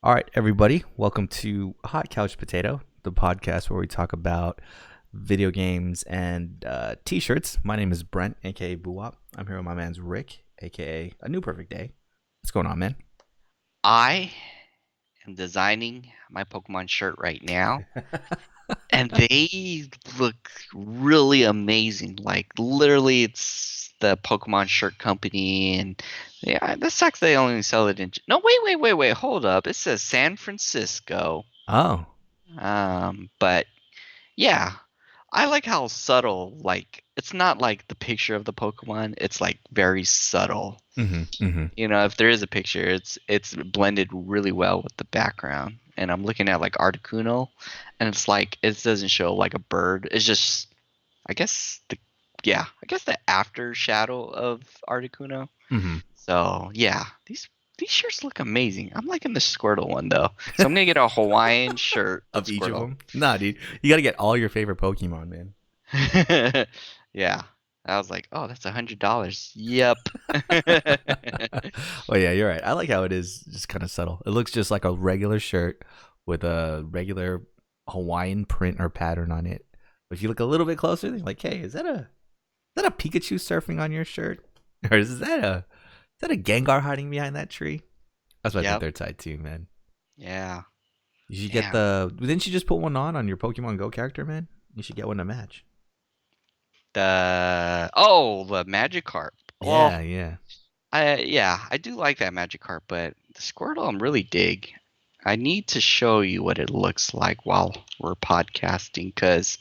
All right, everybody, welcome to Hot Couch Potato, the podcast where we talk about video games and t-shirts. My name is Brent, aka Buwop. I'm here with my man's Rick, aka A New Perfect Day. What's going on, man? I am designing my Pokemon shirt right now, and they look really amazing. Like literally, it's the Pokemon shirt company, and yeah, this sucks. They only sell it in. No, wait. Hold up. It says San Francisco. Oh, But yeah, I like how subtle. Like it's not like the picture of the Pokemon. It's like very subtle. mm-hmm. If there is a picture, it's blended really well with the background. And I'm looking at like Articuno, and it's like it doesn't show like a bird. It's just, I guess I guess the after shadow of Articuno. Mm-hmm. So yeah, these shirts look amazing. I'm liking the Squirtle one though, so I'm gonna get a Hawaiian shirt with Of each of Squirtle. them? Nah, dude, you got to get all your favorite Pokemon, man. Yeah, I was like, oh, that's $100. Yep. Well, yeah, you're right. I like how it is just kind of subtle. It looks just like a regular shirt with a regular Hawaiian print or pattern on it. But if you look a little bit closer, you're like, hey, is that a Pikachu surfing on your shirt? Or is that a Gengar hiding behind that tree? That's what I think Yep. they're tied to, man. Yeah. You should get Damn. the. Didn't you just put one on your Pokemon Go character, man? You should get one to match. The Magikarp. Well, Yeah, yeah. I do like that Magikarp, but the Squirtle I'm really dig. I need to show you what it looks like while we're podcasting because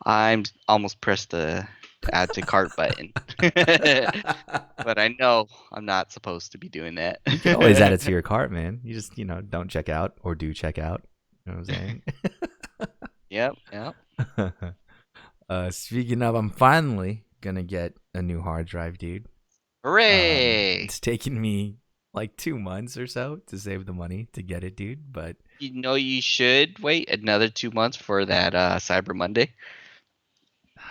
I'm almost pressed the add to cart button. But I know I'm not supposed to be doing that. You can always add it to your cart, man. You just don't check out or do check out. You know what I'm Yep, yep. saying? Speaking of, I'm finally gonna get a new hard drive, dude. Hooray! It's taken me like 2 months or so to save the money to get it, dude. But You know you should wait another 2 months for that Cyber Monday.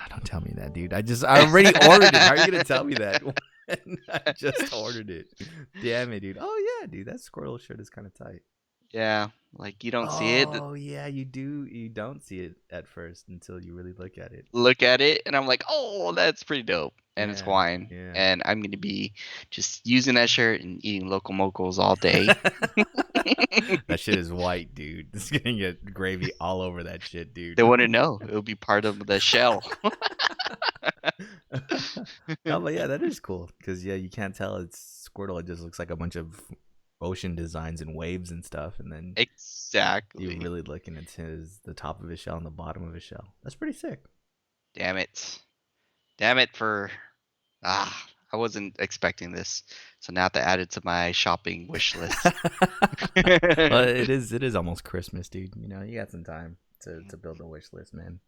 don't tell me that, dude. I already ordered it. How are you gonna tell me that? When I just ordered it. Damn it, dude. Oh yeah, dude. That Squirtle shirt is kind of tight. Yeah, like you don't see it. Oh yeah, you do. You don't see it at first until you really look at it. Look at it and I'm like, oh, that's pretty dope. And it's Yeah, Hawaiian. yeah. And I'm gonna be just using that shirt and eating local mocos all day. That shit is white, dude. It's gonna get gravy all over that shit, They dude. wouldn't know. It'll be part of the shell. No, but yeah, that is cool because yeah, you can't tell it's Squirtle. It just looks like a bunch of ocean designs and waves and stuff, and then you Exactly. really looking at the top of his shell and the bottom of his shell. That's pretty sick. Damn it. Damn it for I wasn't expecting this. So now I have to add it to my shopping wish list. Well, it is almost Christmas, dude. You got some time to build a wish list, man.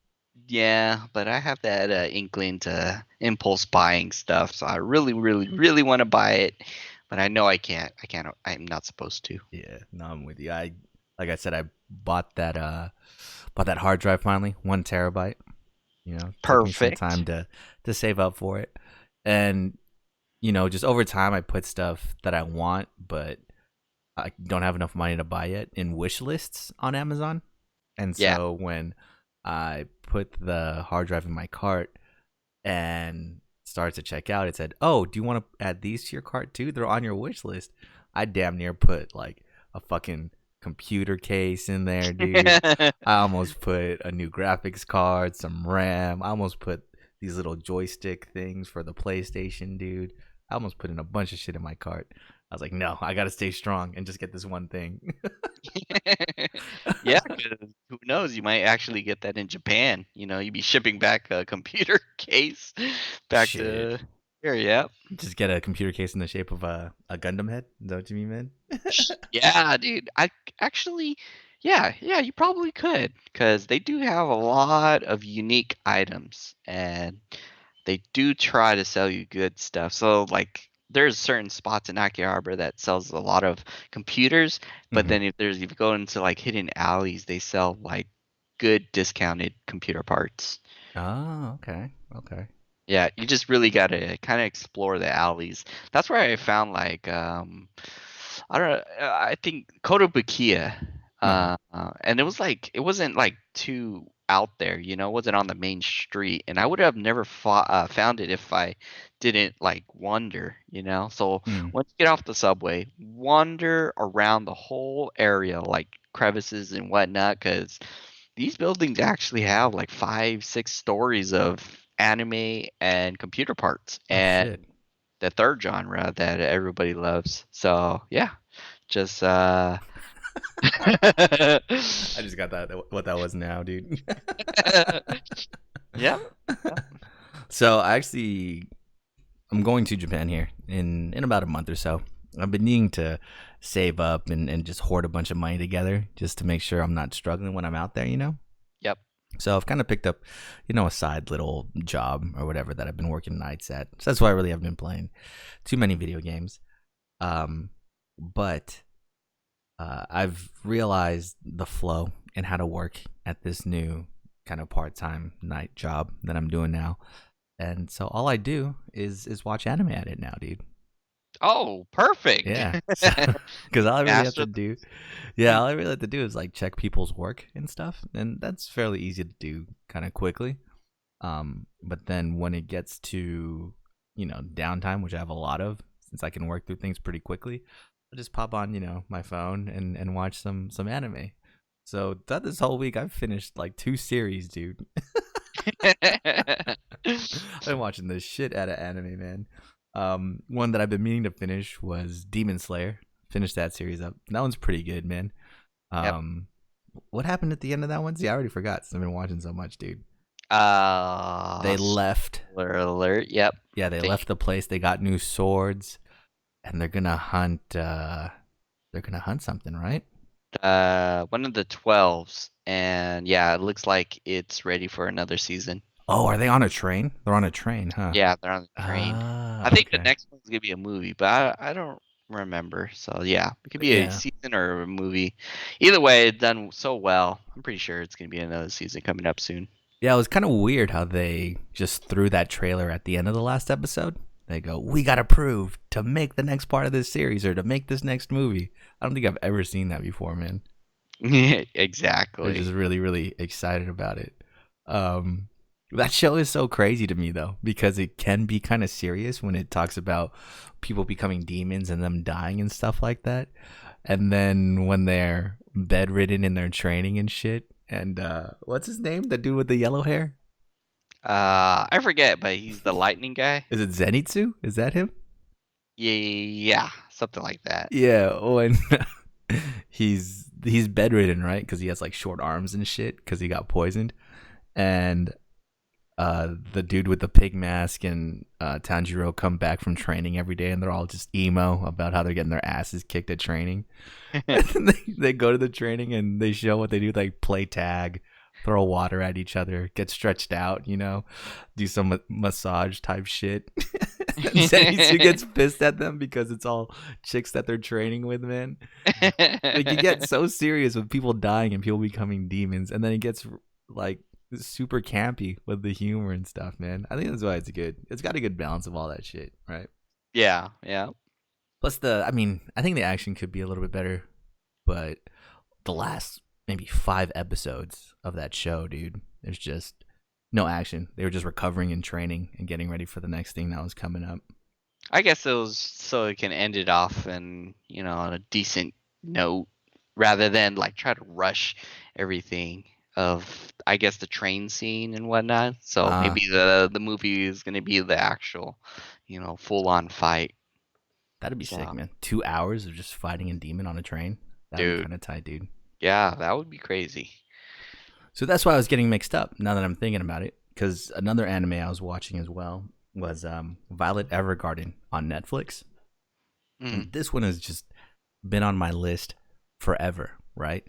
Yeah, but I have that inkling to impulse buying stuff, so I really want to buy it, but I know I can't. I can't. I'm not supposed to. Yeah, no, I'm with you. Like I said, I bought that hard drive finally, 1 terabyte. Took me some Perfect. time to save up for it, and just over time, I put stuff that I want, but I don't have enough money to buy it in wish lists on Amazon. And Yeah. so when I put the hard drive in my cart and started to check out, it said, "Oh, do you want to add these to your cart too? They're on your wish list." I damn near put like a fucking computer case in there, dude. I almost put a new graphics card, some RAM. I almost put these little joystick things for the PlayStation, dude. I almost put in a bunch of shit in my cart. I was like, no, I gotta stay strong and just get this one thing. Yeah, 'cause who knows? You might actually get that in Japan. You'd be shipping back a computer case back Shit. to here. Yeah. Just get a computer case in the shape of a Gundam head. Is that what you mean, man? Yeah, dude. I actually, yeah, you probably could because they do have a lot of unique items and they do try to sell you good stuff. So, like, there's certain spots in Akihabara that sells a lot of computers, but Mm-hmm. then if you go into like hidden alleys, they sell like good discounted computer parts. Oh, okay. Okay. Yeah, you just really gotta kind of explore the alleys. That's where I found like I don't know. I think Kotobukiya, Uh-huh. and it was like it wasn't like too out there, it wasn't on the main street, and I would have never found it if I didn't like wander. So Mm. once you get off the subway, wander around the whole area, like crevices and whatnot, because these buildings actually have like 5, 6 stories of anime and computer parts, Oh and shit. the third genre that everybody loves. So yeah, just I just got that what that was now, dude. yeah, yeah. So I'm going to Japan here in about a month or so. I've been needing to save up and just hoard a bunch of money together just to make sure I'm not struggling when I'm out there. Yep. So I've kind of picked up, a side little job or whatever that I've been working nights at. So that's why I really haven't been playing too many video games. Um, but I've realized the flow and how to work at this new kind of part-time night job that I'm doing now. And so all I do is watch anime at it now, dude. Oh, perfect. Yeah. Because all I really have Master. to do, yeah, all I really have to do is like check people's work and stuff, and that's fairly easy to do kind of quickly. But then when it gets to downtime, which I have a lot of, since I can work through things pretty quickly, I just pop on my phone and watch some anime. So that this whole week I've finished like 2 series, dude. I've been watching the shit out of anime, man. One that I've been meaning to finish was Demon Slayer. Finished that series up. That one's pretty good, man. Yep. Um, what happened at the end of that one? See, I already forgot. Since I've been watching so much, dude. They left. Spoiler alert. Yep. Yeah, they left the place. They got new swords, and they're gonna hunt. They're gonna hunt something, right? One of the 12s, and yeah, it looks like it's ready for another season. Oh, are they on a train? They're on a train, huh? Yeah, they're on the train. I Ah, think the okay. next one's gonna be a movie, but I don't remember. So yeah, it could be a Yeah. season or a movie. Either way, it's done so well. I'm pretty sure it's gonna be another season coming up soon. Yeah, it was kind of weird how they just threw that trailer at the end of the last episode. They go, "We got approved to make the next part of this series or to make this next movie." I don't think I've ever seen that before, man. They're Exactly. just really, really excited about it. Um, that show is so crazy to me though because it can be kind of serious when it talks about people becoming demons and them dying and stuff like that. And then when they're bedridden in their training and shit. And what's his name? The dude with the yellow hair? I forget, but he's the lightning guy. Is it Zenitsu? Is that him? Yeah, something like that. Yeah. When he's bedridden, right? Because he has like short arms and shit because he got poisoned. And the dude with the pig mask and Tanjiro come back from training every day, and they're all just emo about how they're getting their asses kicked at training. And then they go to the training and they show what they do, like play tag, throw water at each other, get stretched out, do some massage type shit. And Zenitsu gets pissed at them because it's all chicks that they're training with, man. Like you get so serious with people dying and people becoming demons, and then it gets like super campy with the humor and stuff, man. I think that's why it's good. It's got a good balance of all that shit, right? Yeah, yeah. Plus I think the action could be a little bit better, but the last maybe 5 episodes of that show, dude, there's just no action. They were just recovering and training and getting ready for the next thing that was coming up. I guess it was so it can end it off and on a decent note rather than like try to rush everything of I guess the train scene and whatnot. So Uh, maybe the movie is gonna be the actual, full on fight. that'd be sick, So man. 2 hours of just fighting a demon on a train. That'd be dude, kind of tight, dude. yeah, that would be crazy. So that's why I was getting mixed up now that I'm thinking about it. Because another anime I was watching as well was Violet Evergarden on Netflix. Mm. And this one has just been on my list forever, right?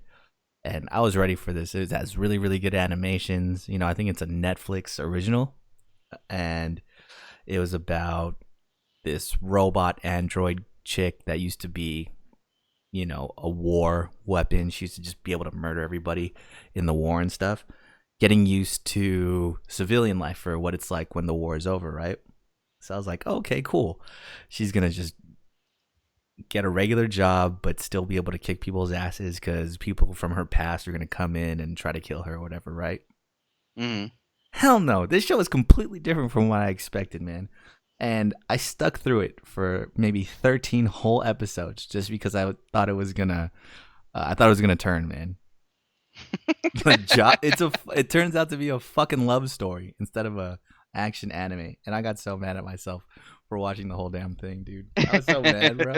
And I was ready for this. It has really, really good animations. I think it's a Netflix original. And it was about this robot android chick that used to be, a war weapon. She used to just be able to murder everybody in the war and stuff. Getting used to civilian life for what it's like when the war is over, right? So I was like, oh, okay, cool. She's gonna just get a regular job, but still be able to kick people's asses because people from her past are gonna come in and try to kill her or whatever, right? Hmm. Hell no. This show is completely different from what I expected, man. And I stuck through it for maybe 13 whole episodes just because I thought it was gonna I thought it was gonna turn, man. It turns out to be a fucking love story instead of a action anime, and I got so mad at myself for watching the whole damn thing, dude. I was so mad, bro.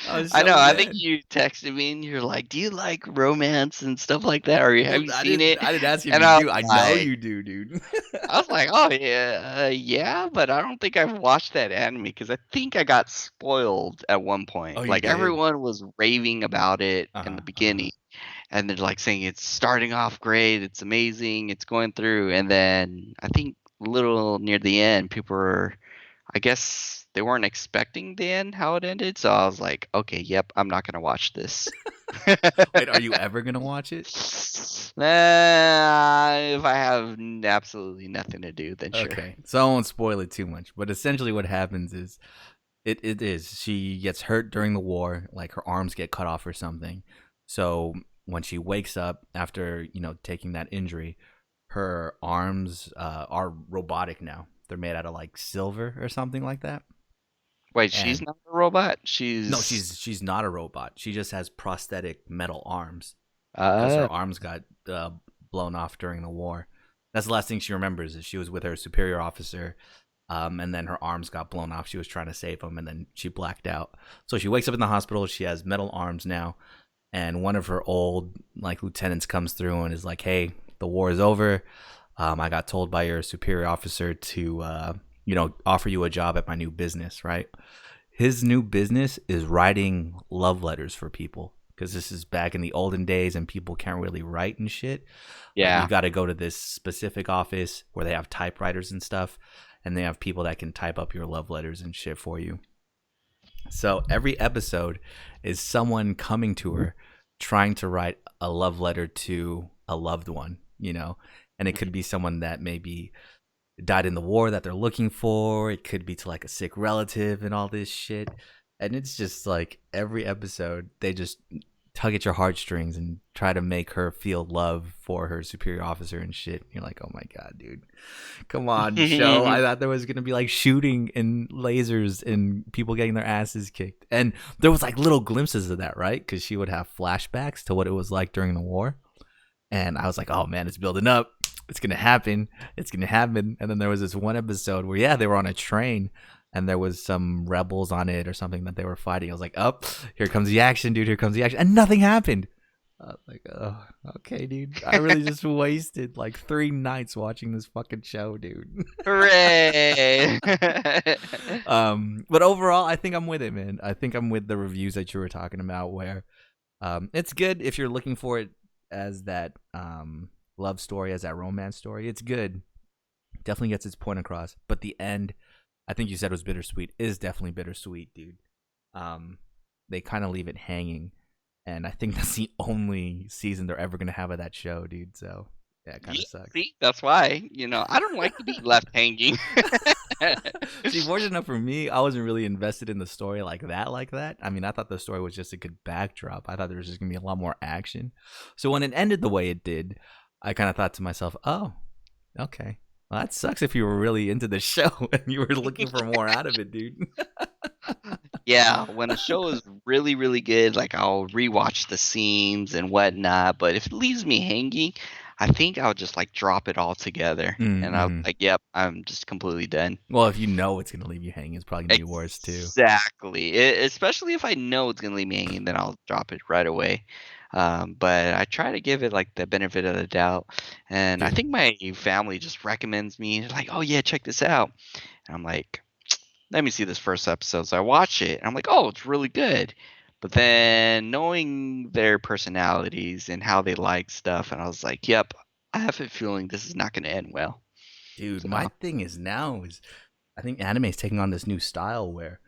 I was I so know. I think mad. you texted me and you're like, "Do you like romance and stuff like that, or have Well, you seen it?" I didn't ask if And you I do. was I know like, you do, dude. "Oh yeah, yeah," but I don't think I've watched that anime because I think I got spoiled at one Oh, point. you Like did. everyone was raving about it Uh in huh. the Uh huh. beginning, and they're like saying it's starting off great, it's amazing, it's going through, and then I think a little near the end, people were, I guess they weren't expecting the end how it ended, so I was like, okay, yep, I'm not gonna watch this. Wait, are you ever gonna watch it? If I have absolutely nothing to do, then sure. Okay, so I won't spoil it too much. But essentially, what happens is it is she gets hurt during the war, like her arms get cut off or something. So when she wakes up after taking that injury, her arms are robotic now. They're made out of like silver or something like that. Wait, she's And not a robot. no, She's she's not a robot. She just has prosthetic metal arms because uh her arms got blown off during the war. That's the last thing she remembers is she was with her superior officer, and then her arms got blown off. She was trying to save him, and then she blacked out. So she wakes up in the hospital. She has metal arms now, and one of her old like lieutenants comes through and is like, "Hey, the war is over. I got told by your superior officer to offer you a job at my new business, right?" His new business is writing love letters for people because this is back in the olden days and people can't really write and shit. Like you yeah. got to go to this specific office where they have typewriters and stuff, and they have people that can type up your love letters and shit for you. So every episode is someone coming to her trying to write a love letter to a loved one, and it could be someone that maybe died in the war that they're looking for. It could be to like a sick relative and all this shit. And it's just like every episode, they just tug at your heartstrings and try to make her feel love for her superior officer and shit. You're like, oh my God, dude. Come on, show. I thought there was going to be like shooting and lasers and people getting their asses kicked. And there was like little glimpses of that, right? Because she would have flashbacks to what it was like during the war. And I was like, oh man, it's building up. It's gonna happen. It's gonna happen. And then there was this one episode where they were on a train and there was some rebels on it or something that they were fighting. I was like, oh, here comes the action, dude. Here comes the action. And nothing happened. I was like, oh, okay, dude. I really just wasted like 3 nights watching this fucking show, dude. Hooray! But overall, I think I'm with it, man. I think I'm with the reviews that you were talking about where it's good if you're looking for it as that love story, as that romance story. It's good. Definitely gets its point across. But the end, I think you said was bittersweet, is definitely bittersweet, dude. They kind of leave it hanging. And I think that's the only season they're ever going to have of that show, dude. So, yeah, it kind Yeah, of sucks. see, that's why I don't like to be left hanging. See, fortunate enough for me, I wasn't really invested in the story like that. I mean, I thought the story was just a good backdrop. I thought there was just gonna be a lot more action. So when it ended the way it did, I kind of thought to myself, "Oh, okay. Well, that sucks if you were really into the show and you were looking for more out of it, dude." Yeah, when a show is really, really good, like I'll rewatch the scenes and whatnot. But if it leaves me hanging, I think I'll just like drop it all together, and I'll Mm-hmm. like, yep, I'm just completely done. Well, if you know it's gonna leave you hanging, it's probably gonna be worse too. Exactly. Especially if I know it's gonna leave me hanging, then I'll drop it right away. But I try to give it like the benefit of the doubt, and I Dude, think my family just recommends me. They're like, "Oh yeah, check this out," and I'm like, "Let me see this first episode." So I watch it, and I'm like, "Oh, it's really good." But then knowing their personalities and how they like stuff, and I was like, "Yep, I have a feeling this is not going to end well." dude, my So thing is now is I think anime is taking on this new style where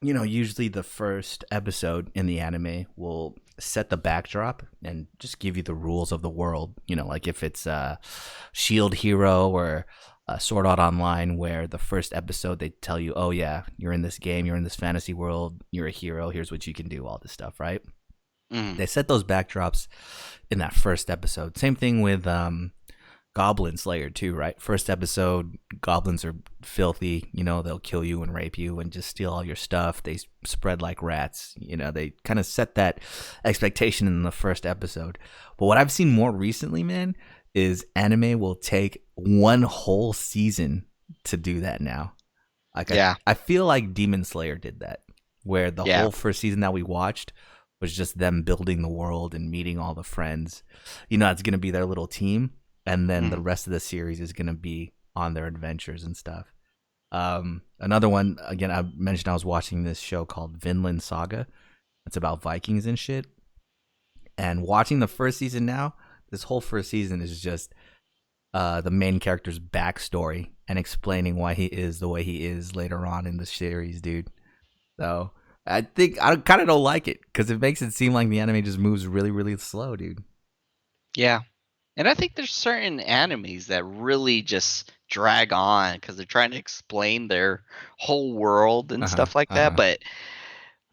usually the first episode in the anime will set the backdrop and just give you the rules of the world. Like if it's a shield hero or Sword Art Online, where the first episode they tell you, oh yeah, you're in this game, you're in this fantasy world, you're a hero, here's what you can do, all this stuff, right? Mm. They set those backdrops in that first episode. Same thing with Goblin Slayer too, right? First episode, goblins are filthy. You know, they'll kill you and rape you and just steal all your stuff. They spread like rats. You know, they kind of set that expectation in the first episode. But what I've seen more recently, man, is anime will take one whole season to do that now. Like Yeah. I feel like Demon Slayer did that, where the Yeah. whole first season that we watched was just them building the world and meeting all the friends. You know, it's gonna be their little team, and then the Mm. rest of the series is gonna be on their adventures and stuff. Another one, again, I mentioned I was watching this show called Vinland Saga. It's about Vikings and shit. And watching the first season now, this whole first season is just the main character's backstory and explaining why he is the way he is later on in the series, dude. So I think I kind of don't like it because it makes it seem like the anime just moves really, really slow, dude. Yeah. And I think there's certain animes that really just drag on because they're trying to explain their whole world and Uh huh. stuff like Uh that. huh. But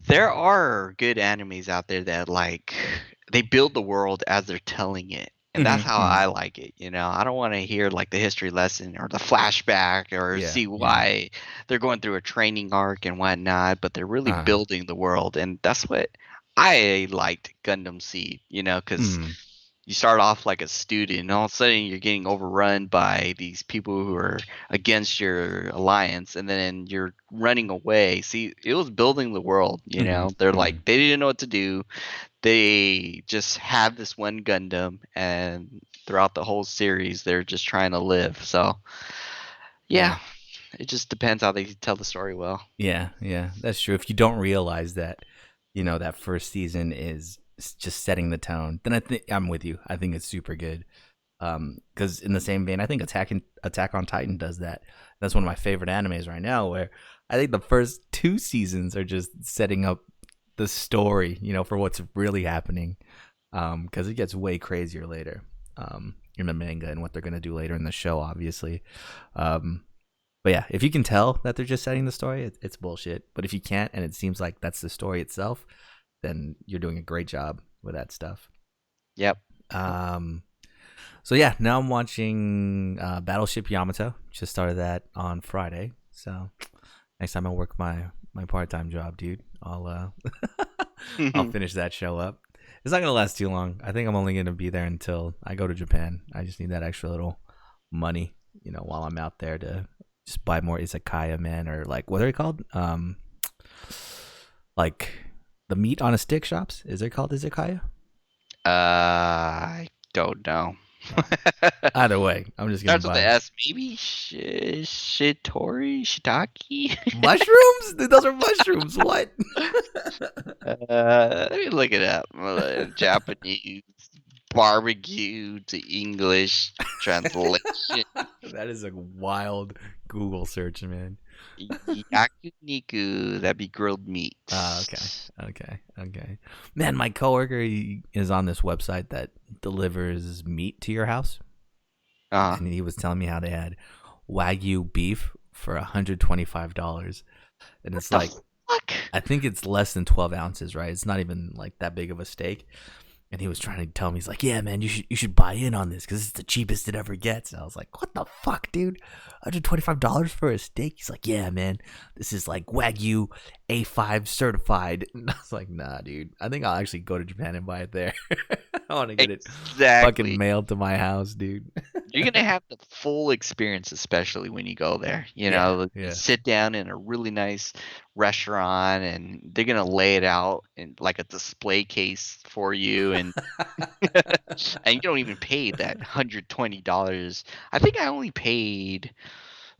there are good animes out there that like they build the world as they're telling it. And that's how Mm-hmm. I like it, you know. I don't want to hear like the history lesson or the flashback or Yeah. see Yeah. why they're going through a training arc and whatnot, but they're really Uh huh. building the world. And that's what I liked Gundam Seed, you know, because Mm-hmm. you start off like a student and all of a sudden you're getting overrun by these people who are against your alliance and then you're running away. See, it was building the world, you Mm-hmm. know. They're Mm-hmm. like they didn't know what to do. They just had this one Gundam and throughout the whole series they're just trying to live. So yeah, Yeah. it just depends how they tell the story well. Yeah. Yeah. That's true. If you don't realize that, you know, that first season is just setting the tone, then I think I'm with you. I think it's super good. Because in the same vein, I think Attack on Titan does that. That's one of my favorite animes right now. Where I think the first two seasons are just setting up the story, you know, for what's really happening. Because it gets way crazier later. In the manga and what they're gonna do later in the show, obviously. Um, but yeah, if you can tell that they're just setting the story, it's bullshit. But if you can't, and it seems like that's the story itself, then you're doing a great job with that stuff. Yep. Um, so yeah, now I'm watching Battleship Yamato. Just started that on Friday. So next time I work my part time job, dude, I'll finish that show up. It's not gonna last too long. I think I'm only gonna be there until I go to Japan. I just need that extra little money, you know, while I'm out there to just buy more izakaya, man, or like what are they called? Like the meat on a stick shops. Is it called izakaya? I don't know. Either way, I'm just gonna Starts with the buy S, maybe Shitori, Shiitake. mushrooms. Dude, those are mushrooms. What? Let me look it up. Japanese barbecue to English translation. That is a wild Google search, man. Yakuniku, that'd be grilled meat. Okay. Man, my coworker he is on this website that delivers meat to your house, Uh, and he was telling me how they had Wagyu beef for $125, and what it's the like fuck? I think it's less than 12 ounces, right? It's not even like that big of a steak. And he was trying to tell me, he's like, "Yeah, man, you should buy in on this because it's the cheapest it ever gets." And I was like, "What the fuck, dude? $125 for a steak?" He's like, "Yeah, man, this is like Wagyu A5 certified." And I was like, "Nah, dude. I think I'll actually go to Japan and buy it there. I want to get it fucking Exactly. mailed to my house, dude." You're gonna have the full experience, especially when you go there. You Yeah, know, you yeah. sit down in a really nice restaurant, and they're gonna lay it out in like a display case for you, and and you don't even pay that $120. I think I only paid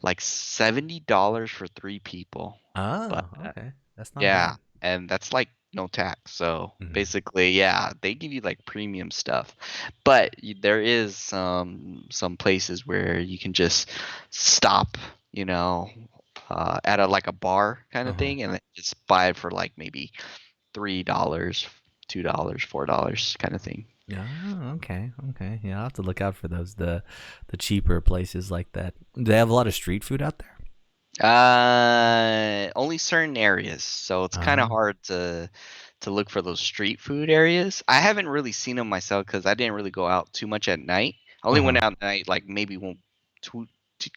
like $70 for 3 people, but Oh, okay. That's not yeah, bad. and that's like no tax. So Hmm. basically, yeah, they give you like premium stuff, but there is some places where you can just stop, you know, at a like a bar kind of Uh-huh. thing, and then just buy it for like maybe $3, $2, $4 kind of thing. Oh, okay, okay. Yeah, I'll have to look out for those the cheaper places like that. Do they have a lot of street food out there? Only certain areas, so it's kind of Uh, hard to look for those street food areas. I haven't really seen them myself because I didn't really go out too much at night. I only went uh-huh. out at night like maybe one, two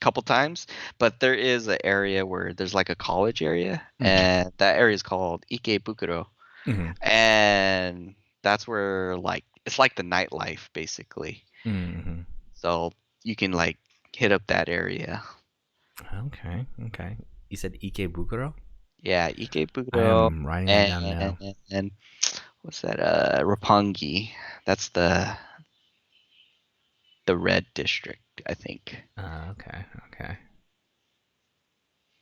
couple times. But there is an area where there's like a college area, Mm-hmm. and that area is called Ikebukuro, Mm-hmm. and that's where like it's like the nightlife basically. Mm-hmm. So you can like hit up that area. Okay, okay. You said Ikebukuro? Yeah, I Ikebukuro am writing that down now. and what's that? Roppongi. That's the red district, I think. Okay, okay.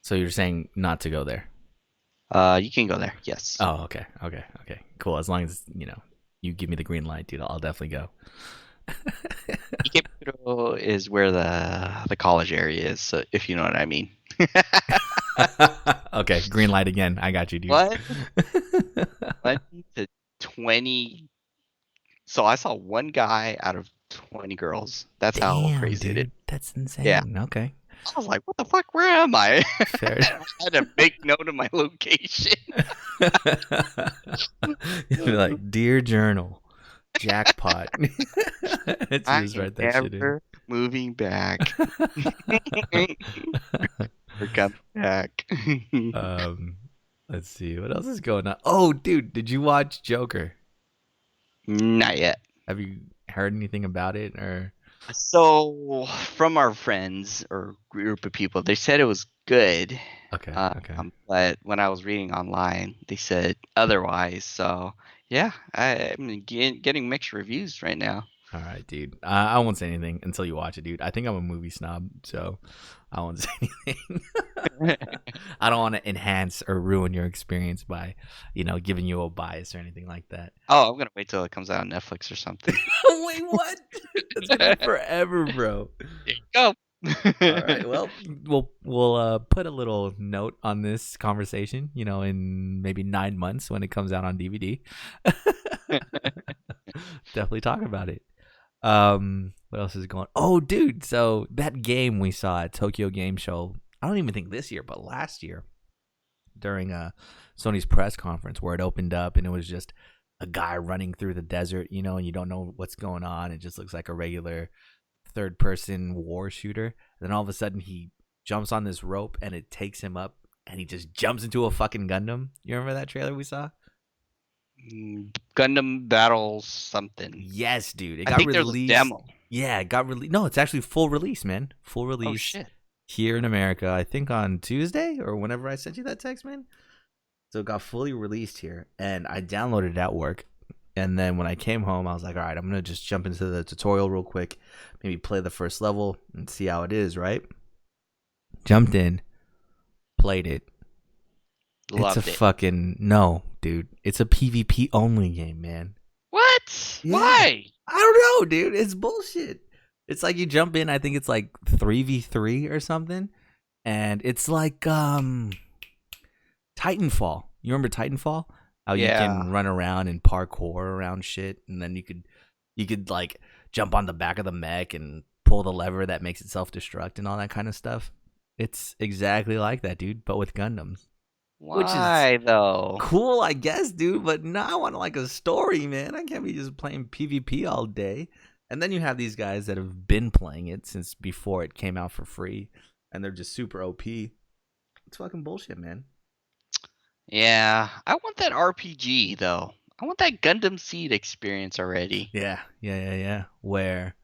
So you're saying not to go there? You can go there. Yes. Oh, okay, okay, okay. Cool. As long as you give me the green light, dude, I'll definitely go. Ikebukuro is where the college area is, so if you know what I mean. Okay, green light again. I got you, dude. What? 1 to 20. So I saw one guy out of 20 girls. That's how Damn, crazy it is. dude, that's Yeah. insane. Okay, I was like, what the fuck? Where am I? fair. I had to make note of my location. You'd be like, dear journal, jackpot. It's I just am write that shit in. never moving back. Or come back. um, let's see what else is going on. Oh, dude, did you watch Joker? Not yet. Have you heard anything about it or? So, from our friends or group of people, they said it was good. Okay, okay. But when I was reading online, they said otherwise. So, yeah, I'm getting mixed reviews right now. All right, dude. I won't say anything until you watch it, dude. I think I'm a movie snob, so I won't say anything. I don't want to enhance or ruin your experience by, giving you a bias or anything like that. Oh, I'm gonna wait till it comes out on Netflix or something. Wait, what? It's been forever, bro. There you go. All right. Well, we'll put a little note on this conversation, in maybe 9 months when it comes out on DVD. Definitely talk about it. What else is going? Oh, dude. So that game we saw at Tokyo Game Show, I don't even think this year, but last year during Sony's press conference where it opened up and it was just a guy running through the desert, and you don't know what's going on. It just looks like a regular third person war shooter. And then all of a sudden he jumps on this rope and it takes him up and he just jumps into a fucking Gundam. You remember that trailer we saw? Gundam Battles something. Yes, dude. It I got think there's a released. demo. Yeah, it got released. No, it's actually full release, man. Full Oh release shit. here in America. I think on Tuesday or whenever I sent you that text, man. So it got fully released here, and I downloaded it at work. And then when I came home, I was like, all right, I'm going to just jump into the tutorial real quick, maybe play the first level and see how it is, right? Jumped in, played it. Loved it's a it. fucking, no, dude. It's a PvP only game, man. What? Yeah. Why? I don't know, dude. It's bullshit. It's like you jump in, I think it's like 3v3 or something. And it's like Titanfall. You remember Titanfall? How you can run around and parkour around shit, and then you could like jump on the back of the mech and pull the lever that makes it self-destruct and all that kind of stuff. It's exactly like that, dude, but with Gundams. Why though? Cool, I guess, dude, but now I want like a story, man. I can't be just playing PvP all day. And then you have these guys that have been playing it since before it came out for free, and they're just super OP. It's fucking bullshit, man. Yeah, I want that RPG though. I want that Gundam Seed experience already. Yeah. Where,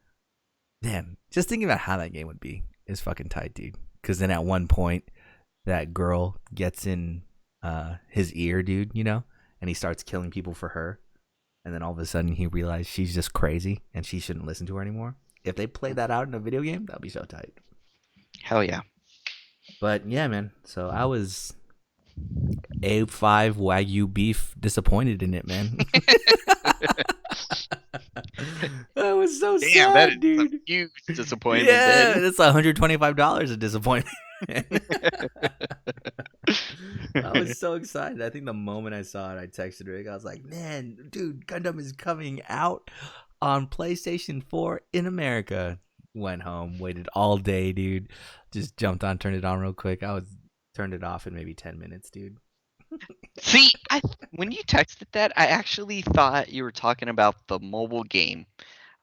damn, just thinking about how that game would be is fucking tight, dude. Because then at one point, that girl gets in his ear, dude, and he starts killing people for her. And then all of a sudden he realized she's just crazy and she shouldn't listen to her anymore. If they played that out in a video game, that'd be so tight. Hell yeah. But yeah, man. So I was A5 Wagyu beef disappointed in it, man. That was so Damn, sad, that is dude. a huge disappointment. Yeah, then. that's $125 of disappointment. I was so excited. I think the moment I saw it, I texted Rick. I was like, "Man, dude, Gundam is coming out! on PlayStation 4 in America. Went home, waited all day, dude. Just jumped on, turned it on real quick. I was turned it off in maybe 10 minutes, dude. See, when you texted that, I actually thought you were talking about the mobile game.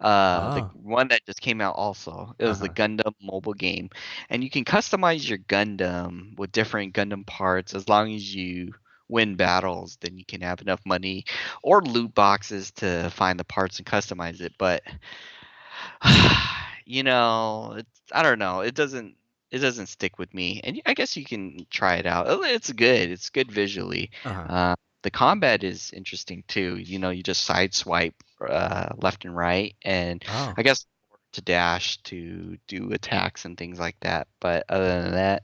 The Oh, one that just came out also. It was the uh-huh. Gundam mobile game. And you can customize your Gundam with different Gundam parts as long as you win battles, then you can have enough money or loot boxes to find the parts and customize it. But I don't know. It doesn't stick with me. And I guess you can try it out. It's good. It's good visually. Uh-huh. The combat is interesting too. You just side swipe left and right, and Oh. I guess to dash to do attacks and things like that. But other than that,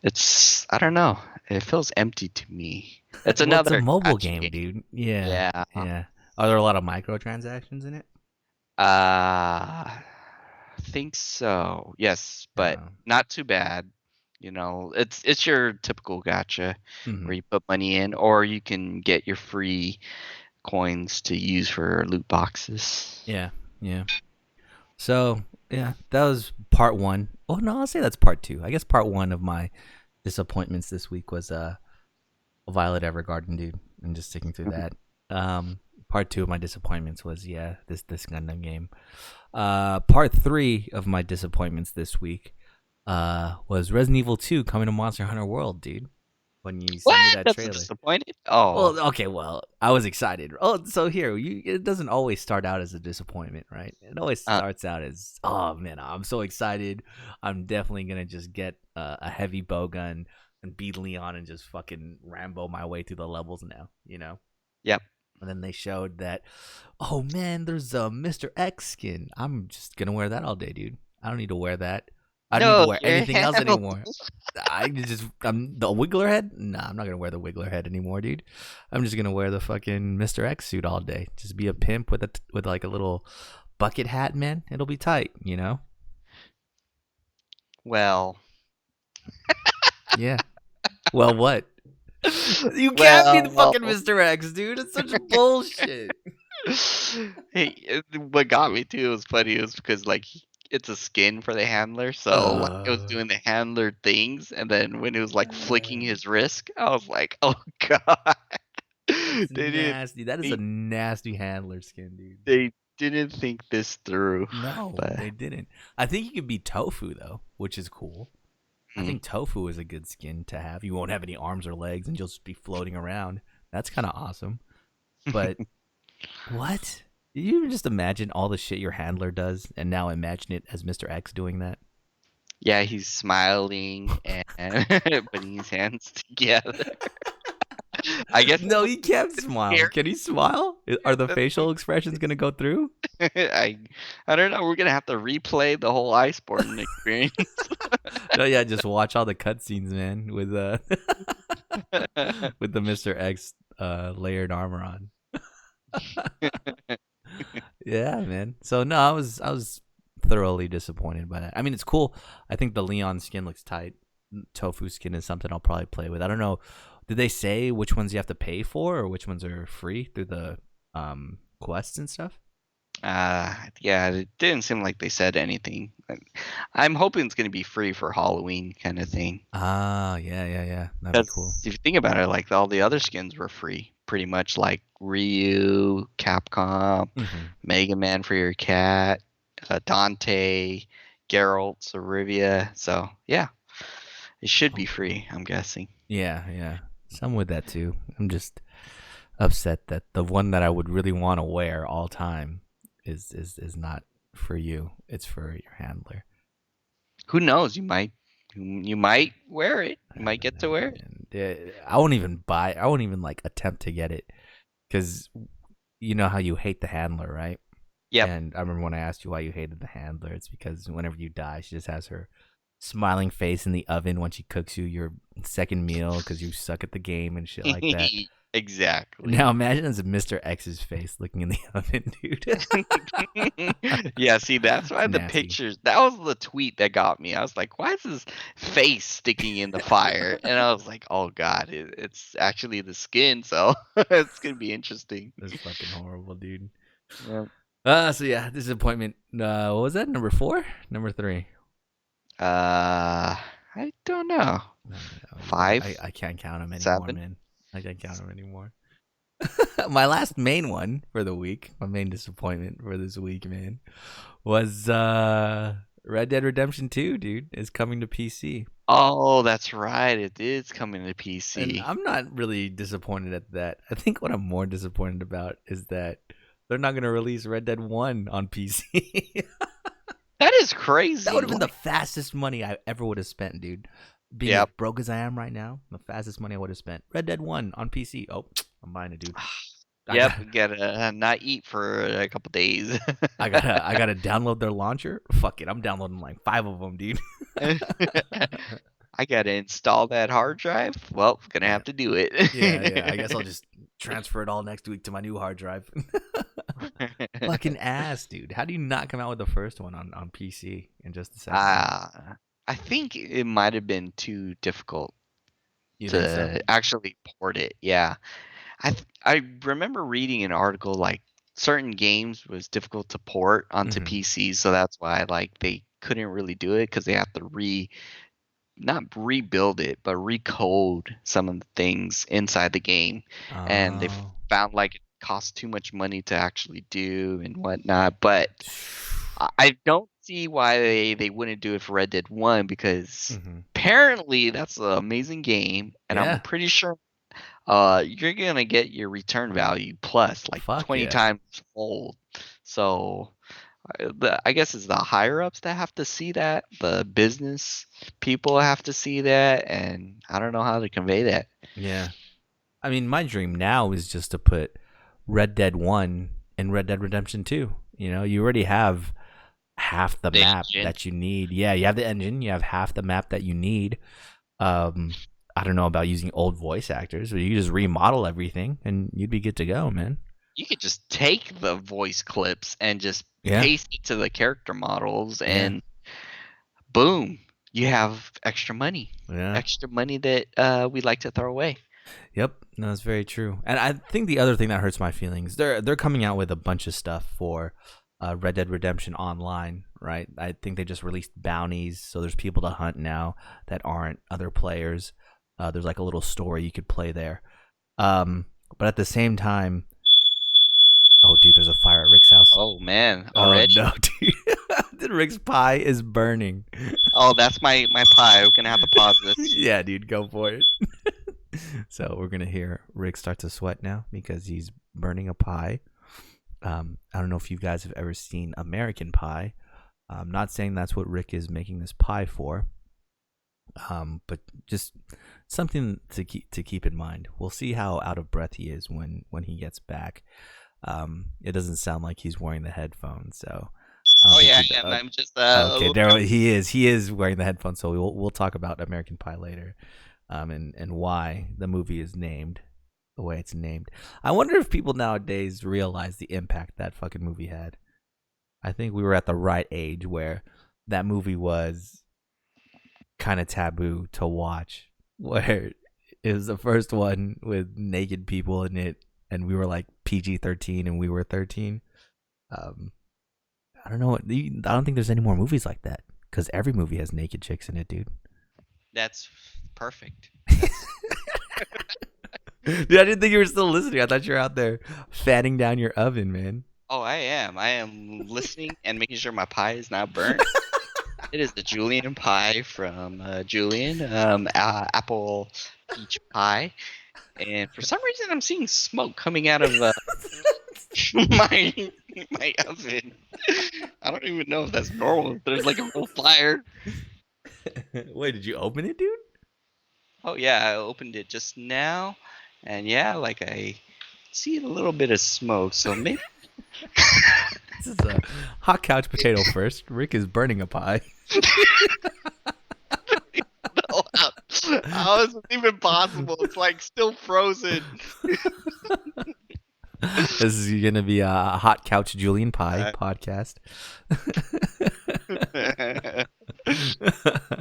it's I don't know. It feels empty to me. It's Well, it's a another mobile gacha game, game. dude. Yeah. Yeah. Yeah. Are there a lot of microtransactions in it? I think so. Yes, but Oh. not too bad. It's your typical gacha where Mhm. you put money in, or you can get your free coins to use for loot boxes. Yeah. Yeah. So, yeah, that was part 1. Oh, no, I'll say that's part 2. I guess part 1 of my disappointments this week was Violet Evergarden, dude, and just sticking through that. Part 2 of my disappointments was this Gundam game. Part 3 of my disappointments this week was Resident Evil 2 coming to Monster Hunter World, dude. When you sent me What? that That's trailer. disappointed? Oh, Well, okay, well, I was excited. Oh, so here, it doesn't always start out as a disappointment, right? It always uh, starts out as, oh man, I'm so excited. I'm definitely gonna just get a heavy bow gun and beat Leon and just fucking Rambo my way through the levels now, you know? yep. And then they showed that, oh man, there's a Mr. X skin. I'm just gonna wear that all day, dude. I don't need to wear that. I don't need to No, wear your anything else handle. anymore. I'm the Wiggler head. Nah, I'm not gonna wear the Wiggler head anymore, dude. I'm just gonna wear the fucking Mr. X suit all day. Just be a pimp with like a little bucket hat, man. It'll be tight, you know. Well, Yeah. Well, what? You can't be the well. fucking Mr. X, dude. It's such bullshit. Hey, what got me too was funny. It was because like it's a skin for the handler, so like it was Uh, doing the handler things, and then when it was like flicking his wrist, I was like, "Oh God!" that's They didn't nasty. That is a think nasty handler skin, dude. they didn't think this through, No, but they didn't. I think you could be Tofu though, which is cool. I mm. think Tofu is a good skin to have. You won't have any arms or legs, and you'll just be floating around. That's kind of awesome. But what? You just imagine all the shit your handler does, and now imagine it as Mr. X doing that. Yeah, he's smiling and putting his hands together. I guess No, he can't smile. scary. Can he smile? Are the That's facial expressions gonna go through? I I don't know. We're gonna have to replay the whole Iceborne experience. No, yeah, just watch all the cutscenes, man, with with the Mr. X layered armor on. Yeah, man. So no, I was thoroughly disappointed by that. I mean, it's cool. I think the Leon skin looks tight. Tofu skin is something I'll probably play with. I don't know. Did they say which ones you have to pay for or which ones are free through the quests and stuff? Yeah, it didn't seem like they said anything. I'm hoping it's gonna be free for Halloween kind of thing. Ah, yeah, yeah, yeah. That'd be cool. Because if you think about it, like all the other skins were free, pretty much like Ryu, Capcom, Hmm. Mega Man for your cat, Dante, Geralt, Rivia. So yeah, it should be free. I'm guessing. Yeah, yeah. Some with that too. I'm just upset that the one that I would really want to wear all time is not for you. It's for your handler. Who knows? You might wear it. You I might don't get to know, wear it. man. I won't even buy. I won't even like attempt to get it because you know how you hate the handler, right? Yep. And I remember when I asked you why you hated the handler, it's because whenever you die, she just has her smiling face in the oven when she cooks you your second meal because you suck at the game and shit like that. Exactly. Now imagine as Mr. X's face looking in the oven, dude. Yeah, see, that's why It's the nasty. pictures, that was the tweet that got me. I was like, why is his face sticking in the fire? And I was like, oh God, it's actually the skin, so it's gonna be interesting. That's fucking horrible, dude. Yeah. So yeah, disappointment. What was that? Number 4? Number 3? I don't know. I, 5, I can't count them anymore, 7. man. I can't count them anymore. My last main one for the week, my main disappointment for this week, man, was Red Dead Redemption 2, dude, is coming to PC. Oh, that's right. It is coming to And PC. I'm not really disappointed at that. I think what I'm more disappointed about is that they're not going to release Red Dead 1 on PC. That is That would crazy. have been the fastest money I ever would have spent, dude. Being as Yep. broke as I am right now, the fastest money I would have spent. Red Dead 1 on PC. Oh, I'm buying it, dude. I got Yep. Gotta not eat for a couple days. I gotta download their launcher. Fuck it, I'm downloading like 5 of them, dude. I gotta install that hard drive. Well, gonna Yeah. have to do it. Yeah. I guess I'll just transfer it all next week to my new hard drive. Fucking ass, dude. How do you not come out with the first one on PC in just a second? I think it might have been too difficult You think so? to actually port it. Yeah. I remember reading an article like certain games was difficult to port onto Mhm. PC, so that's why like they couldn't really do it because they have to not rebuild it, but recode some of the things inside the game, and they Oh. found like it cost too much money to actually do and whatnot. But I don't see why they wouldn't do it for Red Dead 1 because Mhm. apparently that's an amazing game, and I'm Yeah. pretty sure you're gonna get your return value plus like Fuck 20 yeah. times fold. So I guess it's the higher ups that have to see that, the business people have to see that, and I don't know how to convey that. Yeah. I mean, my dream now is just to put Red Dead 1 and Red Dead Redemption 2. You know, you already have half the The map engine. that you need. Yeah, you have the engine, you have half the map that you need. I don't know about using old voice actors, but you can just remodel everything and you'd be good to go, man. You could just take the voice clips and just Yeah. paste it to the character models, Yeah. and boom, you have extra money. Yeah. Extra money that we like to throw away. Yep, no, that's very true. And I think the other thing that hurts my feelings, they're coming out with a bunch of stuff for Red Dead Redemption Online, right? I think they just released bounties, so there's people to hunt now that aren't other players. There's like a little story you could play there. But at the same time, oh dude, there's a fire at Rick's house. Oh man, Oh already? no, dude, the Rick's pie is burning. Oh, that's my pie. We're gonna have to pause this. Yeah, dude, go for it. So we're gonna hear Rick start to sweat now because he's burning a pie. I don't know if you guys have ever seen American Pie. I'm not saying that's what Rick is making this pie for, but just something to keep in mind. We'll see how out of breath he is when he gets back. It doesn't sound like he's wearing the headphones, so. I don't Oh think yeah, he- and I'm just a Okay, little. there he is. He is wearing the headphones, so we'll talk about American Pie later, and why the movie is named the way it's named. I wonder if people nowadays realize the impact that fucking movie had. I think we were at the right age where that movie was kind of taboo to watch, where it was the first one with naked people in it, and we were like PG-13 and we were 13. Um, I don't know. I don't think there's any more movies like that because every movie has naked chicks in it, dude. That's perfect. Dude, I didn't think you were still listening. I thought you were out there fanning down your oven, man. Oh, I am. I am listening and making sure my pie is not burnt. It is the Julian pie from Julian, apple peach pie, and for some reason I'm seeing smoke coming out of my my oven. I don't even know if that's normal. There's like a real fire. Wait, did you open it, dude? Oh yeah, I opened it just now, and yeah, like I see a little bit of smoke. So maybe This is a hot couch potato first. Rick is burning a pie. how is it even possible? It's like still frozen. This is gonna be a hot couch Julian pie podcast.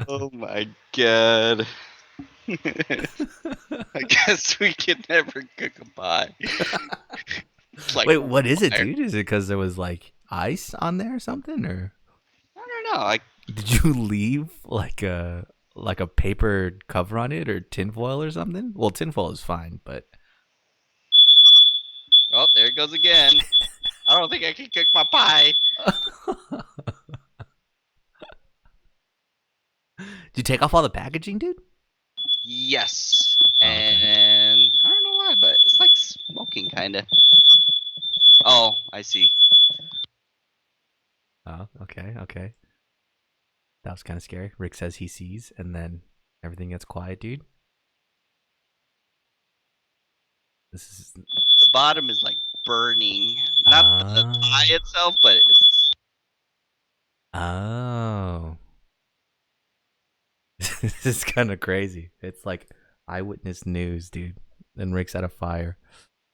Oh my god. I guess we can never cook a pie. It's like Wait, what is it, fire. dude? Is it because there was like ice on there or something, or I don't know. Like, did you leave like a paper cover on it or tinfoil or something? Well, tinfoil is fine, but oh, there it goes again. I don't think I can cook my pie. did you take off all the packaging, dude? Yes, Oh, okay. and I don't know why, but it's like smoking, kind of. Oh, I see. Oh, okay, okay. That was kind of scary. Rick says he sees, and then everything gets quiet, dude. This is The bottom is like burning. Not the pie oh itself, but it's. oh. This is kind of crazy. It's like eyewitness news, dude. And Rick's at a fire.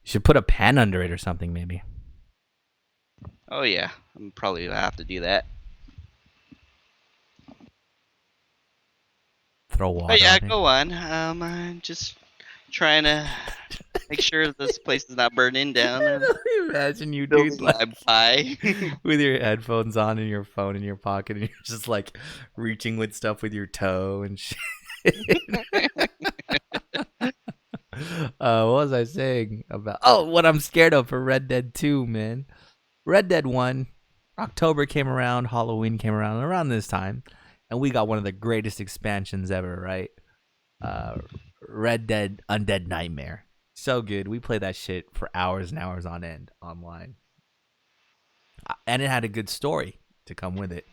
You should put a pan under it or something, maybe. Oh yeah, I'm probably gonna have to do that. Throw But water yeah, on it. go on. I'm just trying to make sure this place is not burning down and Imagine you, building dude, my like pie. with your headphones on and your phone in your pocket, and you're just like reaching with stuff with your toe and shit. What was I saying about? Oh, what I'm scared of for Red Dead 2, man. Red Dead 1, October came around, Halloween came around this time, and we got one of the greatest expansions ever, right? Uh, Red Dead Undead Nightmare. So good. We played that shit for hours and hours on end online. And it had a good story to come with it.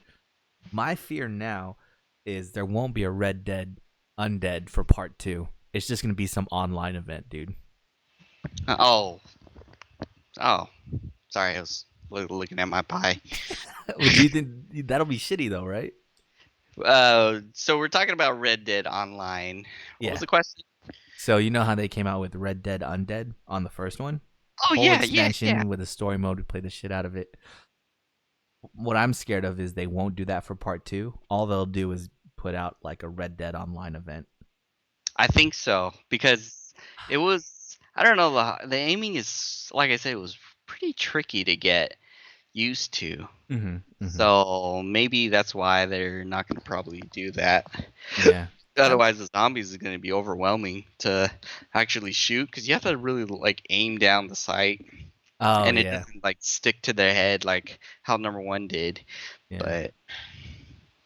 My fear now is there won't be a Red Dead Undead for part 2. It's just going to be some online event, dude. Oh, oh, sorry, I was looking at my pie. Do you think that'll be shitty though, right? So we're talking about Red Dead Online. What Yeah. was the question? So you know how they came out with Red Dead Undead on the first one? Oh Whole yeah, yeah, yeah. expansion with a story mode. We play the shit out of it. What I'm scared of is they won't do that for part 2. All they'll do is put out like a Red Dead Online event. I think so because it was. I don't know. The aiming is like I said, it was pretty tricky to get used to. Mm-hmm. So maybe that's why they're not going to probably do that. Yeah. Otherwise, the zombies is going to be overwhelming to actually shoot because you have to really like aim down the sight, Oh and it yeah. doesn't like stick to their head like how number one did. Yeah. But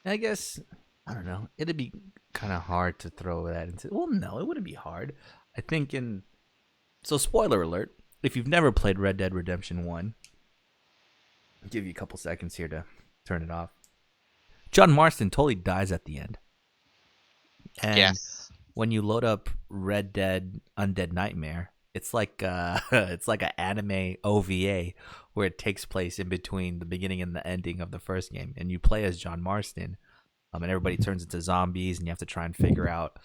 I guess I don't know. It'd be kind of hard to throw that into. Well, no, it wouldn't be hard. I think in so spoiler alert. If you've never played Red Dead Redemption 1, I'll give you a couple seconds here to turn it off. John Marston totally dies at the end. And yes, when you load up Red Dead Undead Nightmare, it's like it's like an anime OVA where it takes place in between the beginning and the ending of the first game, and you play as John Marston, and everybody turns into zombies, and you have to try and figure out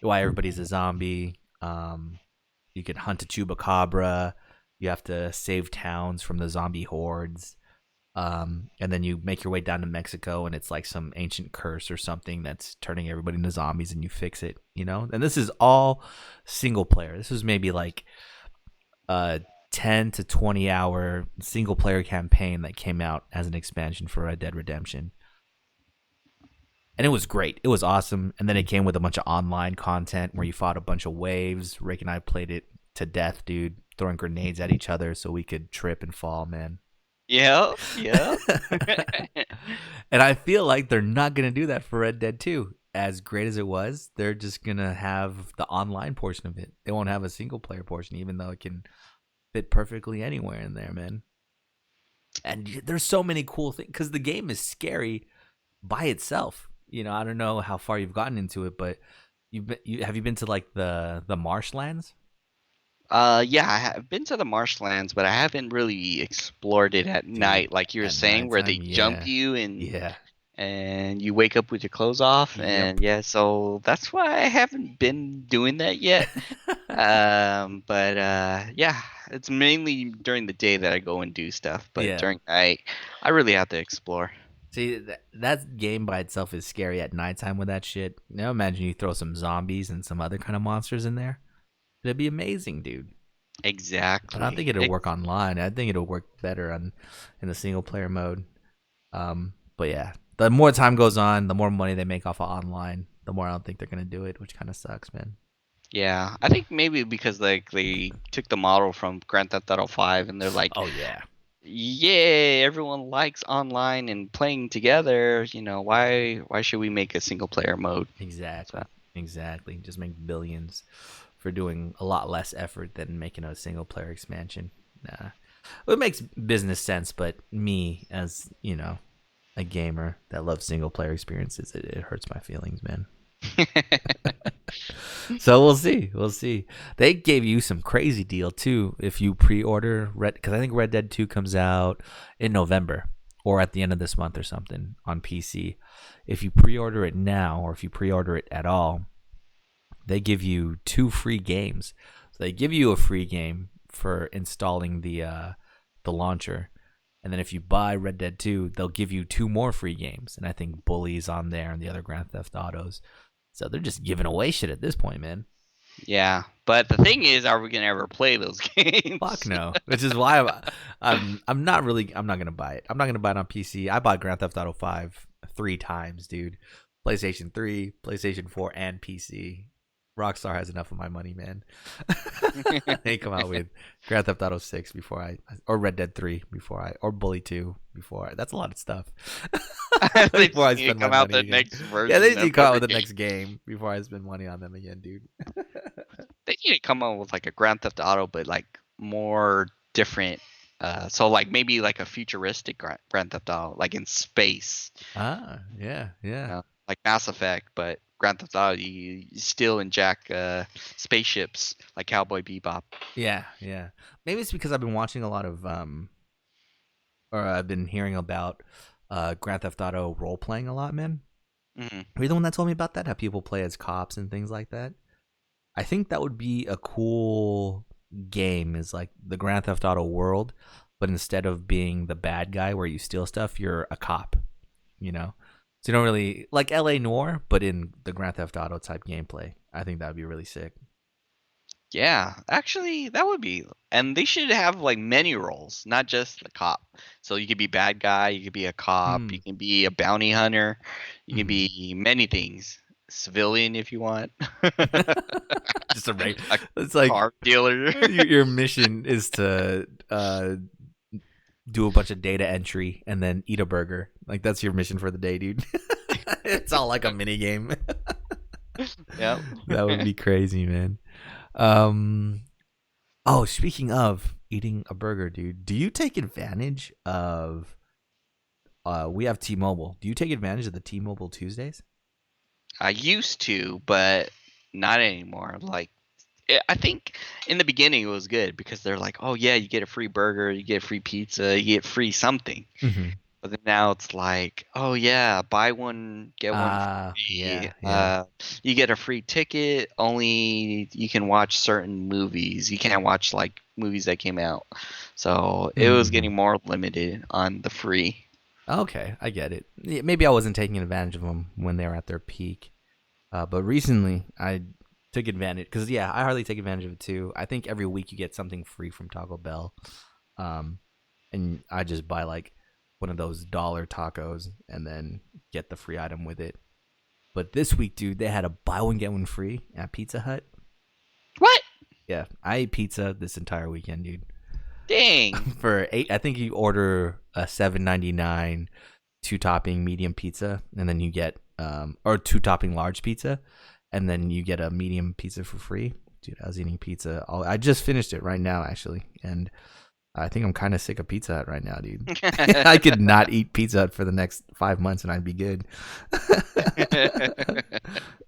why everybody's a zombie. You can hunt a chupacabra. You have to save towns from the zombie hordes. And then you make your way down to Mexico, and it's like some ancient curse or something that's turning everybody into zombies, and you fix it, you know? And this is all single player. This was maybe like a 10 to 20 hour single player campaign that came out as an expansion for Red Dead Redemption. And it was great. It was awesome. And then it came with a bunch of online content where you fought a bunch of waves. Rick and I played it to death, dude, throwing grenades at each other so we could trip and fall, man. yeah, yeah. And I feel like they're not going to do that for Red Dead 2. As great as it was, they're just going to have the online portion of it. They won't have a single player portion, even though it can fit perfectly anywhere in there, man. And there's so many cool things because the game is scary by itself. You know, I don't know how far you've gotten into it, but have you been to like the marshlands? Yeah, I have been to the marshlands, but I haven't really explored it at Dude, night, like you were at saying, where they nighttime, jump yeah, you and yeah, you wake up with your clothes off, yep. and yeah, so that's why I haven't been doing that yet. But yeah, it's mainly during the day that I go and do stuff, but Yeah. during night, I really have to explore. See, that game by itself is scary at nighttime with that shit. Now imagine you throw some zombies and some other kind of monsters in there. It'd be amazing, dude. But I don't think Exactly. it'll work online. I think it'll work better on in the single player mode. But yeah, the more time goes on, the more money they make off of online, the more I don't think they're gonna do it, which kind of sucks, man. Yeah, I think maybe because like they took the model from Grand Theft Auto 5 and they're like, Oh yeah, yeah, everyone likes online and playing together. Why should we make a single player mode? So, exactly, exactly. Just make billions for doing a lot less effort than making a single player expansion. Nah, well, it makes business sense, but me as a gamer that loves single player experiences, it hurts my feelings, man. So we'll see. We'll see. They gave you some crazy deal too if you pre-order Red, because I think Red Dead 2 comes out in November or at the end of this month or something on PC. If you pre-order it now or if you pre-order it at all, they give you 2 free games. So they give you a free game for installing the launcher. And then if you buy Red Dead 2, they'll give you 2 more free games. And I think Bully's on there and the other Grand Theft Autos. So they're just giving away shit at this point, man. yeah, but the thing is, are we gonna ever play those games? Fuck no. Which is why I'm not gonna buy it. I'm not gonna buy it on PC. I bought Grand Theft Auto 5 3 times, dude. PlayStation 3, PlayStation 4, and PC. Rockstar has enough of my money, man. They come out with Grand Theft Auto 6 or Red Dead 3 or Bully 2 That's a lot of stuff. They Before I just need to spend my come out money the again. next version. Yeah, they need to of come out with the everything. next game before I spend money on them again, dude. They need to come out with like a Grand Theft Auto, but like more different. So like maybe like a futuristic Grand Theft Auto, like in space, Yeah, yeah. like Mass Effect, but Grand Theft Auto, you still inject spaceships like Cowboy Bebop. Yeah, yeah. Maybe it's because I've been watching a lot of or I've been hearing about Grand Theft Auto role playing a lot, man. Hmm. Were you the one that told me about that? How people play as cops and things like that? I think that would be a cool game is like the Grand Theft Auto world, but instead of being the bad guy where you steal stuff, you're a cop, you know? So you don't really like LA Noir, but in the Grand Theft Auto type gameplay. I think that would be really sick. Yeah, actually, that would be. And they should have like many roles, not just the cop. So you could be bad guy, you could be a cop, Hmm. you can be a bounty hunter, you can Mhm. be many things. Civilian if you want. Just a right. A It's like car dealer. your mission is to do a bunch of data entry and then eat a burger. Like that's your mission for the day, dude. It's all like a mini game. Yep. That would be crazy, man. Um. Oh, speaking of eating a burger, dude, do you take advantage of? We have T-Mobile. Do you take advantage of the T-Mobile Tuesdays? I used to, but not anymore. Like, I think in the beginning it was good because they're like, oh yeah, you get a free burger, you get free pizza, you get free something. Mm-hmm. But then now it's like, oh yeah, buy one get one Yeah, free. yeah. You get a free ticket. Only you can watch certain movies. You can't watch like movies that came out. So it was Mm-hmm. getting more limited on the free. Okay, I get it. Yeah, maybe I wasn't taking advantage of them when they were at their peak. But recently, I took advantage because yeah, I hardly take advantage of it too. I think every week you get something free from Taco Bell, um, and I just buy like one of those dollar tacos and then get the free item with it. But this week, dude, they had a buy one get one free at Pizza Hut. What? Yeah, I ate pizza this entire weekend, dude. Dang. For eight, I think you order a $7.99 2 topping medium pizza, and then you get or 2 topping large pizza, and then you get a medium pizza for free. Dude, I was eating pizza. I just finished it right now, actually, and I think I'm kind of sick of Pizza Hut right now, dude. I could not eat Pizza Hut for the next 5 months, and I'd be good.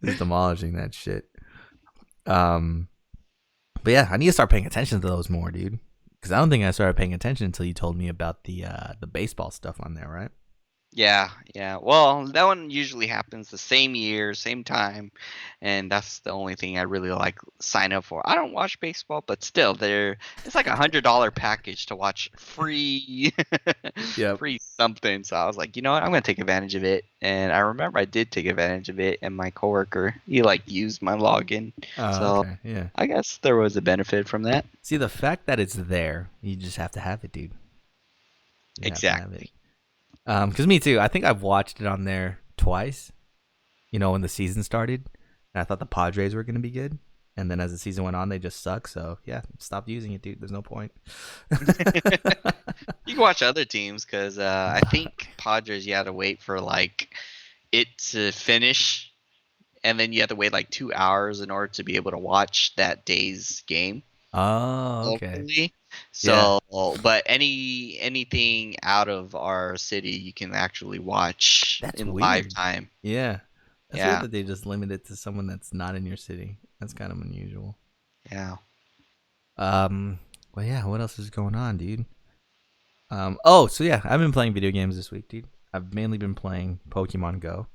Just demolishing that shit. Um, but yeah, I need to start paying attention to those more, dude. Because I don't think I started paying attention until you told me about the baseball stuff on there, right? Yeah, yeah. Well, that one usually happens the same year, same time, and that's the only thing I really like sign up for. I don't watch baseball, but still, it's like $100 package to watch free, Yep. free something. So I was like, you know what, I'm gonna take advantage of it. And I remember I did take advantage of it, and my coworker he like used my login, Oh, so okay. Yeah. I guess there was a benefit from that. See, the fact that it's there, you just have to have it, dude. You have to have it. Exactly. Because me too. I think I've watched it on there twice. You know, when the season started, and I thought the Padres were gonna be good, and then as the season went on, they just suck. So yeah, stop using it, dude. There's no point. You can watch other teams because I think Padres you had to wait for like it to finish, and then you have to wait like 2 hours in order to be able to watch that day's game Oh, okay. locally. Yeah, So, but anything out of our city you can actually watch that's in live weird. time. Yeah, that's weird Yeah, that they just limit it to someone that's not in your city. That's kind of unusual. yeah. Um, well, yeah. What else is going on, dude? Oh, so yeah, I've been playing video games this week, dude. I've mainly been playing Pokemon Go.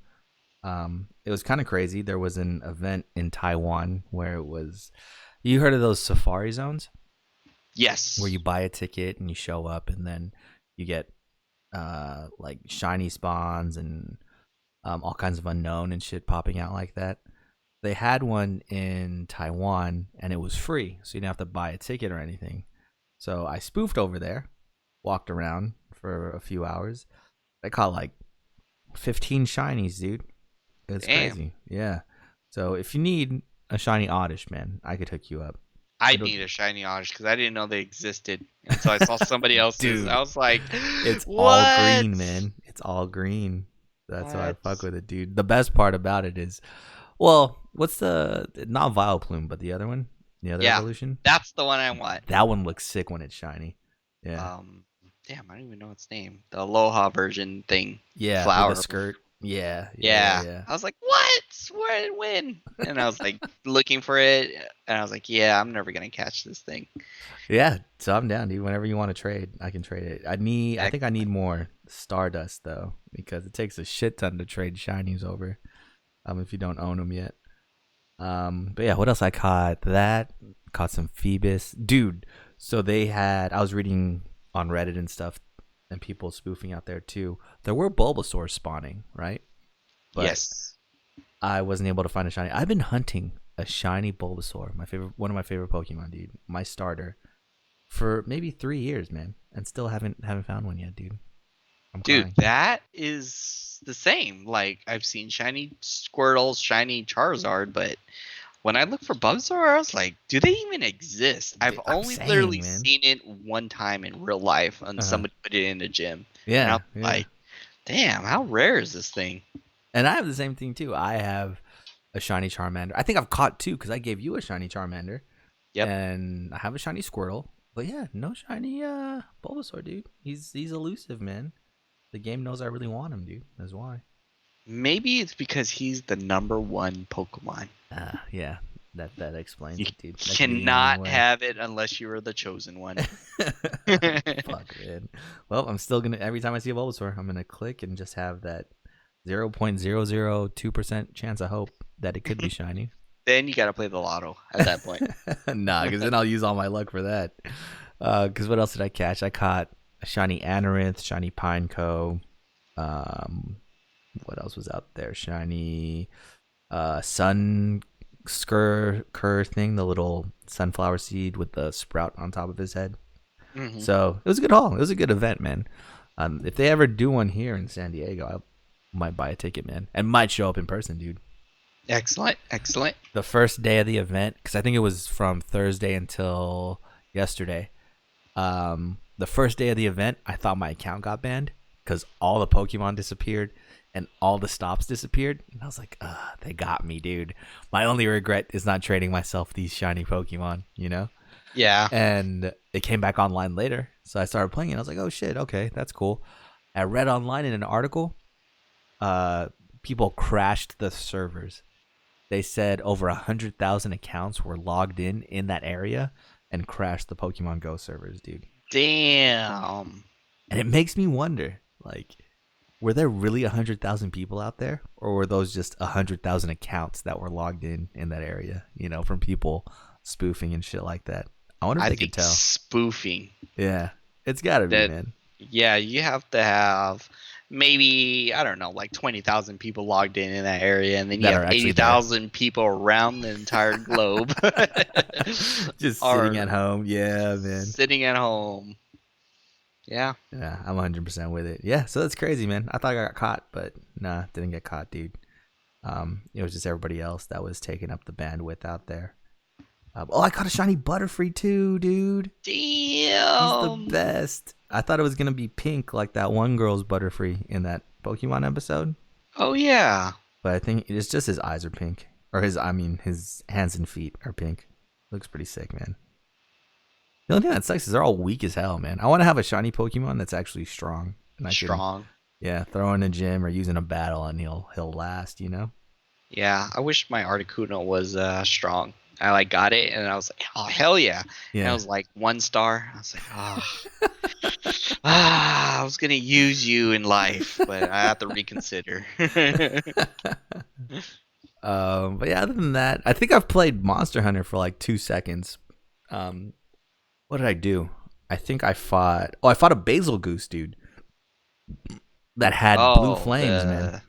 It was kind of crazy. There was an event in Taiwan where it was. You heard of those safari zones where Yes. you buy a ticket and you show up, and then you get like shiny spawns and all kinds of unknown and shit popping out like that. They had one in Taiwan and it was free, so you didn't have to buy a ticket or anything. So I spoofed over there, walked around for a few hours. I caught like 15 shinies, dude. It's Damn. crazy. Yeah. So if you need a shiny oddish, man, I could hook you up. I It'll, need a shiny orange because I didn't know they existed, and so I saw somebody else's. I dude. was like, It's all "What? green, man. It's all green. That's why I What?" fuck with it, dude. The best part about it is, well, what's the not Vileplume, but the other one, the other Yeah, evolution? that's the one I want. That one looks sick when it's shiny. Yeah, Um, damn, I don't even know its name. The Aloha version thing, yeah, with a flower. skirt. Yeah, yeah, yeah, Yeah, yeah. I was like, "What? Where? When?" And I was like looking for it, and I was like, "Yeah, I'm never gonna catch this thing." Yeah, so I'm down, dude. Whenever you want to trade, I can trade it. I think I need Excellent. more Stardust though, because it takes a shit ton to trade shinies over. If you don't own them yet. But yeah, what else I caught? That caught some Phoebus, dude. So they had. I was reading on Reddit and stuff, and people spoofing out there too. There were Bulbasaur spawning, right? But Yes. I wasn't able to find a shiny. I've been hunting a shiny Bulbasaur, one of my favorite Pokemon, dude. My starter for maybe 3 years, man, and still haven't found one yet, dude. I'm Dude, crying. that is the same. Like I've seen shiny Squirtles, shiny Charizard, but when I look for Bulbasaur, I was like, do they even exist? I've I'm only literally saying, man. seen it one time in real life, and Uh huh. somebody put it in the gym, and I Yeah, was yeah. like, damn, how rare is this thing? And I have the same thing too. I have a shiny Charmander. I think I've caught two because I gave you a shiny Charmander, Yep. and I have a shiny Squirtle. But yeah, no shiny Bulbasaur, dude. He's elusive, man. The game knows I really want him, dude. That's why. Maybe it's because he's the number one Pokemon. Yeah, that explains You it, dude. That could be the only cannot way. have it unless you are the chosen one. Fuck, man. Well, I'm still gonna every time I see a Bulbasaur, I'm gonna click and just have that 0.002% chance. I hope that it could be shiny. Then you gotta play the lotto at that point. Nah, because then I'll use all my luck for that. Because what else did I catch? I caught a shiny Anorith, shiny Pineco. Um, what else was out there? Shiny sun cur thing, the little sunflower seed with the sprout on top of his head. Hmm. So it was a good haul. It was a good event, man. If they ever do one here in San Diego, I might buy a ticket, man, and might show up in person, dude. Excellent, excellent. The first day of the event, because I think it was from Thursday until yesterday. The first day of the event, I thought my account got banned because all the Pokemon disappeared and all the stops disappeared. And I was like, they got me, dude. My only regret is not trading myself these shiny Pokemon, you know? Yeah. And it came back online later. So I started playing it. I was like, oh shit, okay, that's cool. I read online in an article, uh, people crashed the servers. They said over 100,000 accounts were logged in that area and crashed the Pokemon Go servers, dude. Damn. And it makes me wonder, like, were there really 100,000 people out there, or were those just 100,000 accounts that were logged in that area? You know, from people spoofing and shit like that. I wonder if I they could think tell. spoofing Yeah, it's got to be, that. man. Yeah, you have to have maybe, I don't know, like 20,000 people logged in that area, and then you That have are actually there. 80,000 people around the entire globe Just sitting at are home. Yeah, man. sitting at home. Yeah. Yeah, I'm 100% with it. Yeah, so that's crazy, man. I thought I got caught, but nah, didn't get caught, dude. It was just everybody else that was taking up the bandwidth out there. Oh, I caught a shiny Butterfree too, dude. He's the Damn. best. I thought it was gonna be pink like that one girl's Butterfree in that Pokemon episode, Oh yeah. but I think it's just his eyes are pink, or his hands and feet are pink. Looks pretty sick, man. The only thing that sucks is they're all weak as hell, man. I want to have a shiny Pokemon that's actually strong, and I can, Strong. yeah, throw in a gym or use in a battle, and he'll last, you know. Yeah, I wish my Articuno was strong. I like got it and I was like, oh hell yeah. And I Yeah. was like 1 star. I was like, I was gonna use you in life, but I have to reconsider. But yeah, other than that, I think I've played Monster Hunter for like 2 seconds. Um, what did I do? I think I fought a Basil Goose, dude, that had blue Oh, flames, man.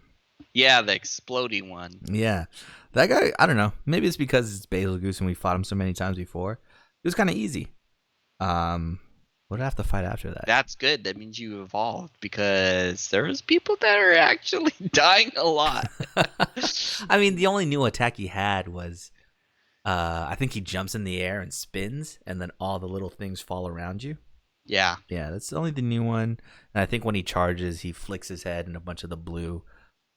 the exploding one. Yeah, that guy. I don't know. Maybe it's because it's Basil Goose and we fought him so many times before. It was kind of easy. What did I have to fight after that? That's good. That means you evolved because there's people that are actually dying a lot. I mean, the only new attack he had was, I think he jumps in the air and spins, and then all the little things fall around you. Yeah. Yeah, that's only the new one. And I think when he charges, he flicks his head, and a bunch of the blue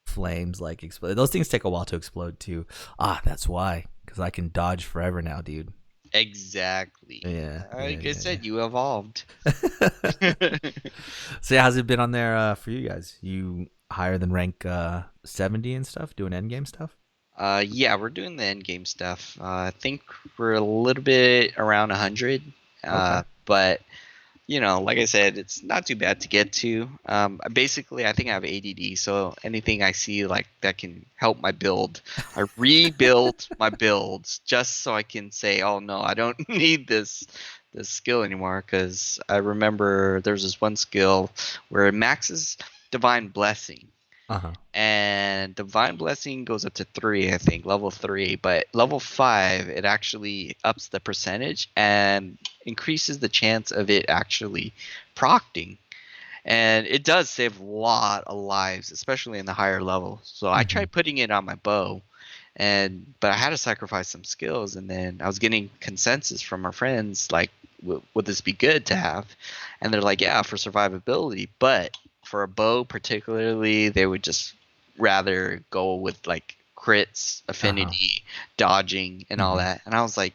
flames like explode. Those things take a while to explode too. Ah, that's why, because I can dodge forever now, dude. Exactly. Yeah, Like I said, you evolved. So yeah, how's it been on there for you guys? You higher than rank 70 and stuff, doing end game stuff? Yeah, we're doing the end game stuff. I think we're a little bit around 100. Okay. But like I said, it's not too bad to get to. Basically, I think I have ADD, so anything I see like that can help my build, I rebuild my builds just so I can say, oh no, I don't need this skill anymore. Because I remember there's this one skill where it maxes Divine Blessing. Uh-huh. And Divine Blessing goes up to 3, I think, level 3. But level 5, it actually ups the percentage and increases the chance of it actually procting. And it does save a lot of lives, especially in the higher level. So I tried putting it on my bow, but I had to sacrifice some skills. And then I was getting consensus from our friends, like, would this be good to have? And they're like, yeah, for survivability. But for a bow particularly, they would just rather go with like crits, affinity, dodging, and all that. And I was like,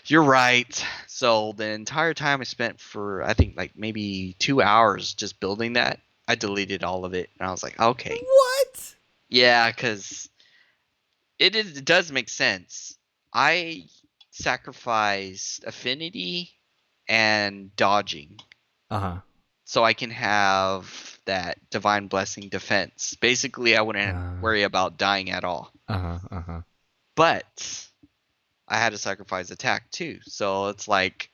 you're right. So the entire time I spent for, I think, like maybe 2 hours just building that, I deleted all of it. And I was like, okay. What? Yeah, because it does make sense. I sacrificed affinity and dodging Uh-huh. so I can have that divine blessing defense. Basically, I wouldn't worry about dying at all. Uh-huh. But I had to sacrifice attack too. So it's like,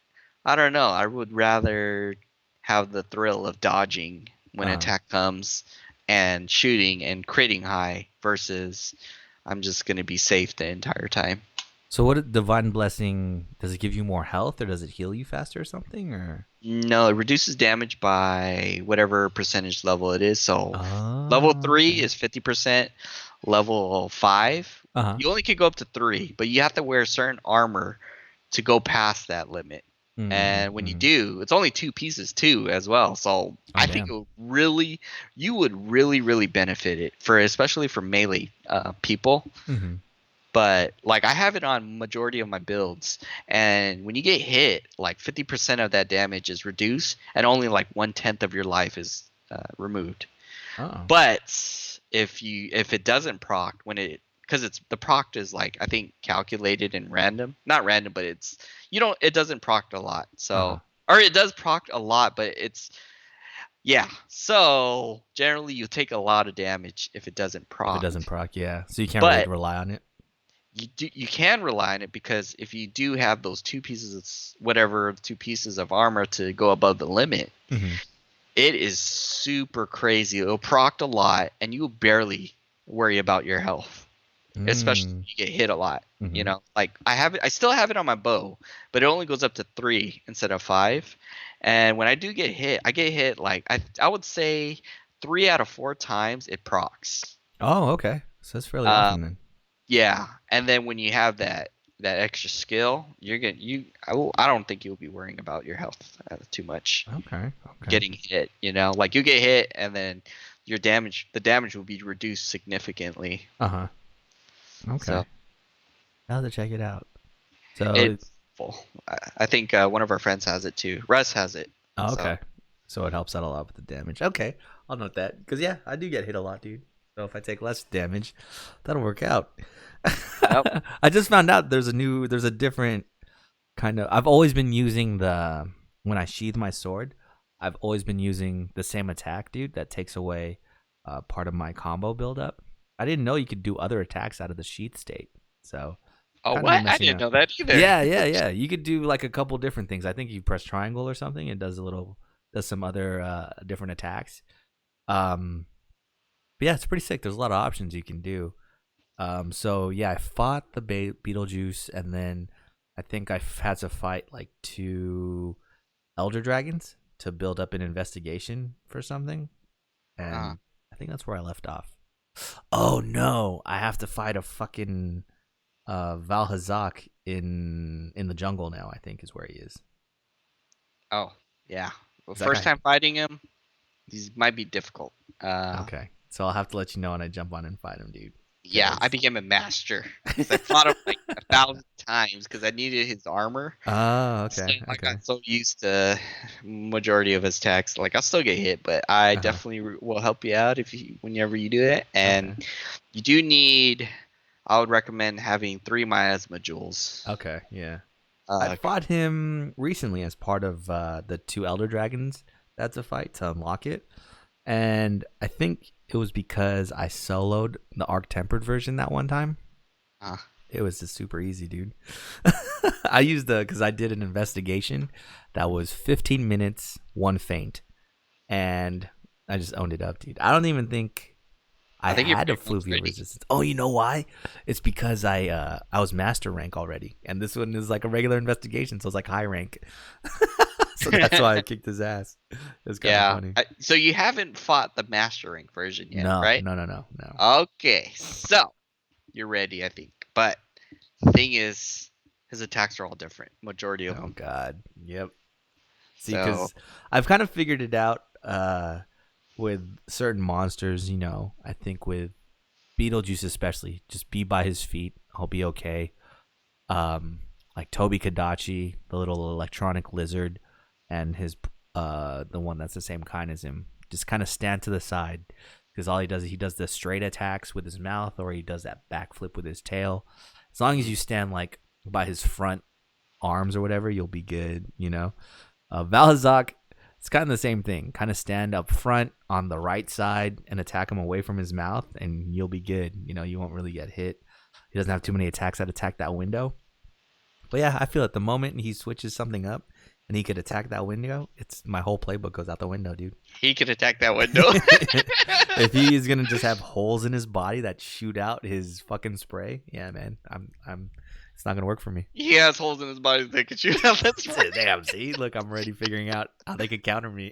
I don't know. I would rather have the thrill of dodging when attack comes and shooting and critting high versus I'm just going to be safe the entire time. So what divine blessing, does it give you more health or does it heal you faster or something, or? No, it reduces damage by whatever percentage level it is. So level 3 is 50%. Level 5, you only can go up to 3, but you have to wear certain armor to go past that limit. And when you do, it's only 2 pieces too as well. So I think you would really benefit it for, especially for melee people. But like I have it on majority of my builds, and when you get hit, like 50% of that damage is reduced, and only like 1/10 of your life is removed. But if it doesn't proc because it's the proc is like, I think, calculated and random, not random, but it's it doesn't proc a lot. So or it does proc a lot, but Yeah. So generally, you take a lot of damage if it doesn't If it proc. doesn't proc, yeah. So you can't really But rely on it. you can rely on it because if you do have those whatever 2 pieces of armor to go above the limit, Mm-hmm. it is super crazy. It'll proc a lot, and you barely worry about your health, especially Mm. if you get hit a lot. You Mm-hmm. know, like I still have it on my bow, but it only goes up to 3 instead of 5. And when I do I get hit like I would say 3 out of 4 times it procs. Oh, okay. So that's fairly Um, often then. yeah, and then when you have that extra skill, you're gonna you I don't think you'll be worrying about your health too much Okay. Okay. getting hit. You know, like you get hit and then the damage will be reduced significantly. Uh-huh. So Okay. I'll have to check it out. So, it's full. I think one of our friends has it too. Russ has it. oh, So okay. So it helps out a lot with the damage. Okay. I'll note that. Because, yeah, I do get hit a lot, dude. So if I take less damage, that'll work out. yep. I just found out there's a different kind of. I've always been using when I sheath my sword, I've always been using the same attack, dude, that takes away part of my combo buildup. I didn't know you could do other attacks out of the sheath state. So Oh, kind of been what? I missing didn't out. know that either. Yeah, yeah, yeah. You could do like a couple different things. I think you press triangle or something. It does some other different attacks. Um, but yeah, it's pretty sick. There's a lot of options you can do. So yeah, I fought the Beetlejuice, and then I think had to fight like 2 Elder Dragons to build up an investigation for something, Uh, and I think that's where I left off. Oh no, I have to fight a fucking Valhazak in the jungle now. I think is where he is. oh, yeah. Well, Is that first guy? time fighting him, these might be difficult. Okay, so I'll have to let you know when I jump on and fight him, dude. Yeah, I Cause became a master because I fought him like 1,000 times because I needed his armor. oh, So okay, I okay. got so used to majority of his attacks. Like I'll still get hit, but I Uh huh. definitely will help you out if you whenever you do it. Okay. And you do need. I would recommend having 3 miasma jewels. Okay. Yeah. I Uh, fought him recently as part of the 2 Elder Dragons. That's a fight to unlock it, and I think it was because I soloed the Arc Tempered version that one time. uh, It was just super easy, dude. I used because I did an investigation that was 15 minutes, one feint, and I just owned it up, dude. I don't even think I I think you're had a pretty much fluvial ready. resistance. Oh, you know why? It's because I was master rank already, and this one is like a regular investigation, so it's like high rank. So that's why I kicked his ass. It's kind of Yeah. funny. So you haven't fought the master rank version yet, No, right? no, no, no, no. Okay, so you're ready, I think. But the thing is, his attacks are all different. Majority of Oh them. God. Yep. See, So because I've kind of figured it out with certain monsters. I think with Beetlejuice especially, just be by his feet. I'll be okay. Um, like Toby Kadachi, the little electronic lizard, and the one that's the same kind as him. Just kind of stand to the side because all he does is he does the straight attacks with his mouth, or he does that backflip with his tail. As long as you stand like by his front arms or whatever, you'll be good. Valhazak, it's kind of the same thing. Kind of stand up front on the right side and attack him away from his mouth, and you'll be good. You won't really get hit. He doesn't have too many attacks that attack that window. But yeah, I feel at the moment he switches something up and he could attack that window, it's my whole playbook goes out the window, dude. he can attack that window. If he is gonna just have holes in his body that shoot out his fucking spray, yeah, man, I'm. It's not gonna work for me. He has holes in his body that can shoot out. That's Damn, see, look, I'm already figuring out how they could counter me.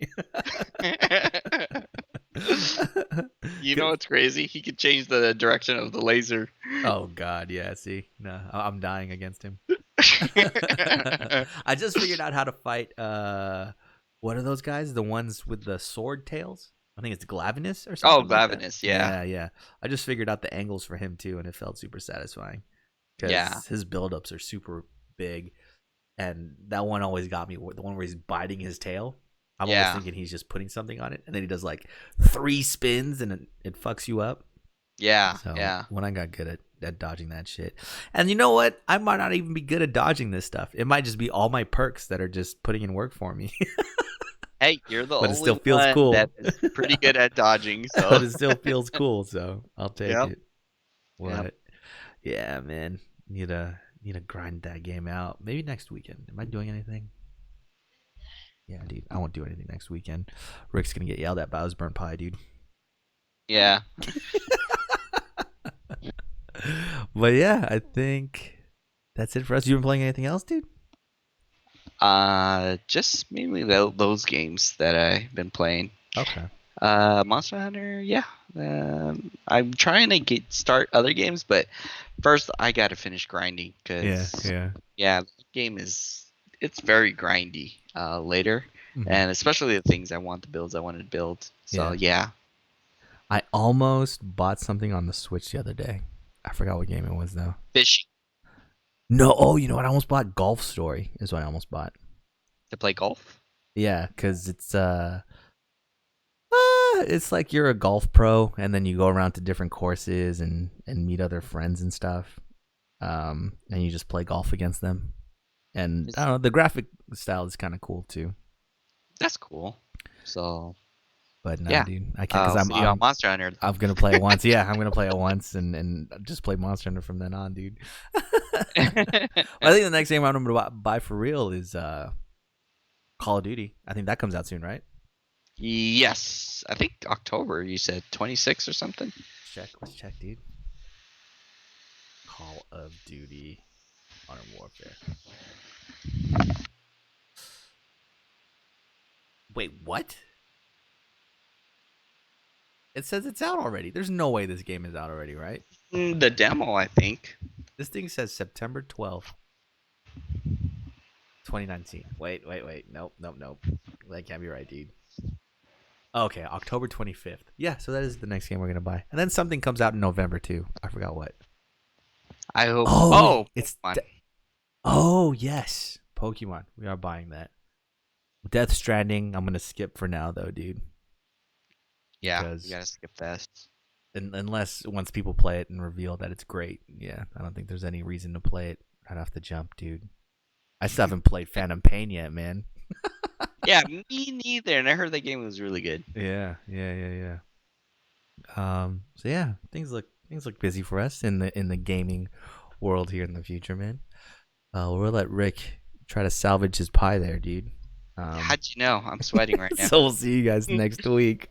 You know what's crazy? He could change the direction of the laser. Oh God, yeah. See, no, I'm dying against him. I just figured out how to fight. What are those guys? The ones with the sword tails? I think it's Glavinus or Oh, something like that. Glavinus, yeah. Yeah, yeah. I just figured out the angles for him too, and it felt super satisfying Yeah. because his buildups are super big, and that one always got me. The one where he's biting his tail. I'm always Yeah. thinking he's just putting something on it, and then he does like 3 spins, and it fucks you up. Yeah. So Yeah. when I got good at dodging that shit. And you know what? I might not even be good at dodging this stuff. It might just be all my perks that are just putting in work for me. Hey, you're the But it only still feels one cool. that is pretty good at dodging. But So it still feels cool, so I'll take Yep. it. What? Yeah, man. Need to grind that game out. Maybe next weekend. Am I doing anything? Yeah, dude. I won't do anything next weekend. Rick's gonna get yelled at by his burnt pie, dude. yeah. But yeah, I think that's it for us. You been playing anything else, dude? Just mainly those games that I've been playing. Okay. Monster Hunter, yeah. I'm trying to start other games, but first I gotta finish grinding Yeah, because yeah. the game it's very grindy. Later, Mhm. and especially the things I want, the builds I want to build. So yeah. I almost bought something on the Switch the other day. I forgot what game it was though. Fishing No, oh, you know what? I almost bought Golf Story. Is what I almost bought. to play golf. Yeah, because it's like you're a golf pro, and then you go around to different courses and meet other friends and stuff. And you just play golf against them. And I don't know, the graphic style is kind of cool too. That's cool. So But no, yeah, dude, I can't because see you on Monster Hunter. I'm gonna play it once. Yeah, I'm gonna play it once and just play Monster Hunter from then on, dude. I think the next game I'm gonna buy for real is Call of Duty. I think that comes out soon, right? Yes, I think October. You said 26 or something. Let's check, dude. Call of Duty Modern Warfare. Wait, what? It says it's out already. There's no way this game is out already, right? The demo, I think. This thing says September 12th, 2019. Wait. Nope. That can't be right, dude. Okay, October 25th. Yeah, so that is the next game we're going to buy. And then something comes out in November, too. I forgot what. I hope. Oh, it's Pokemon. Oh, yes. Pokemon. We are buying that. Death Stranding, I'm going to skip for now, though, dude. Yeah, Because you gotta skip that. unless once people play it and reveal that it's great, yeah, I don't think there's any reason to play it right off the jump, dude. I still haven't played Phantom Pain yet, man. Yeah, me neither. And I heard that game was really good. Yeah. So yeah, things look busy for us in the gaming world here in the future, man. We'll let Rick try to salvage his pie there, dude. How'd you know? I'm sweating right now. So we'll see you guys next week.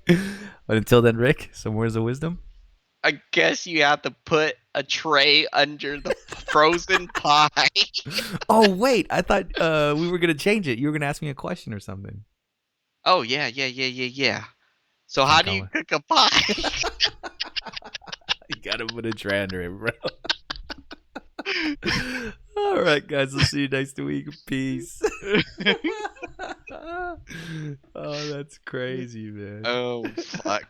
But until then, Rick, some words of wisdom. I guess you have to put a tray under the frozen pie. Oh wait, I thought we were gonna change it. You were gonna ask me a question or something. Oh yeah. So how do you cook a pie? You gotta put a tray under it, bro. All right, guys. We'll see you next week. Peace. Oh, that's crazy, man. Oh fuck.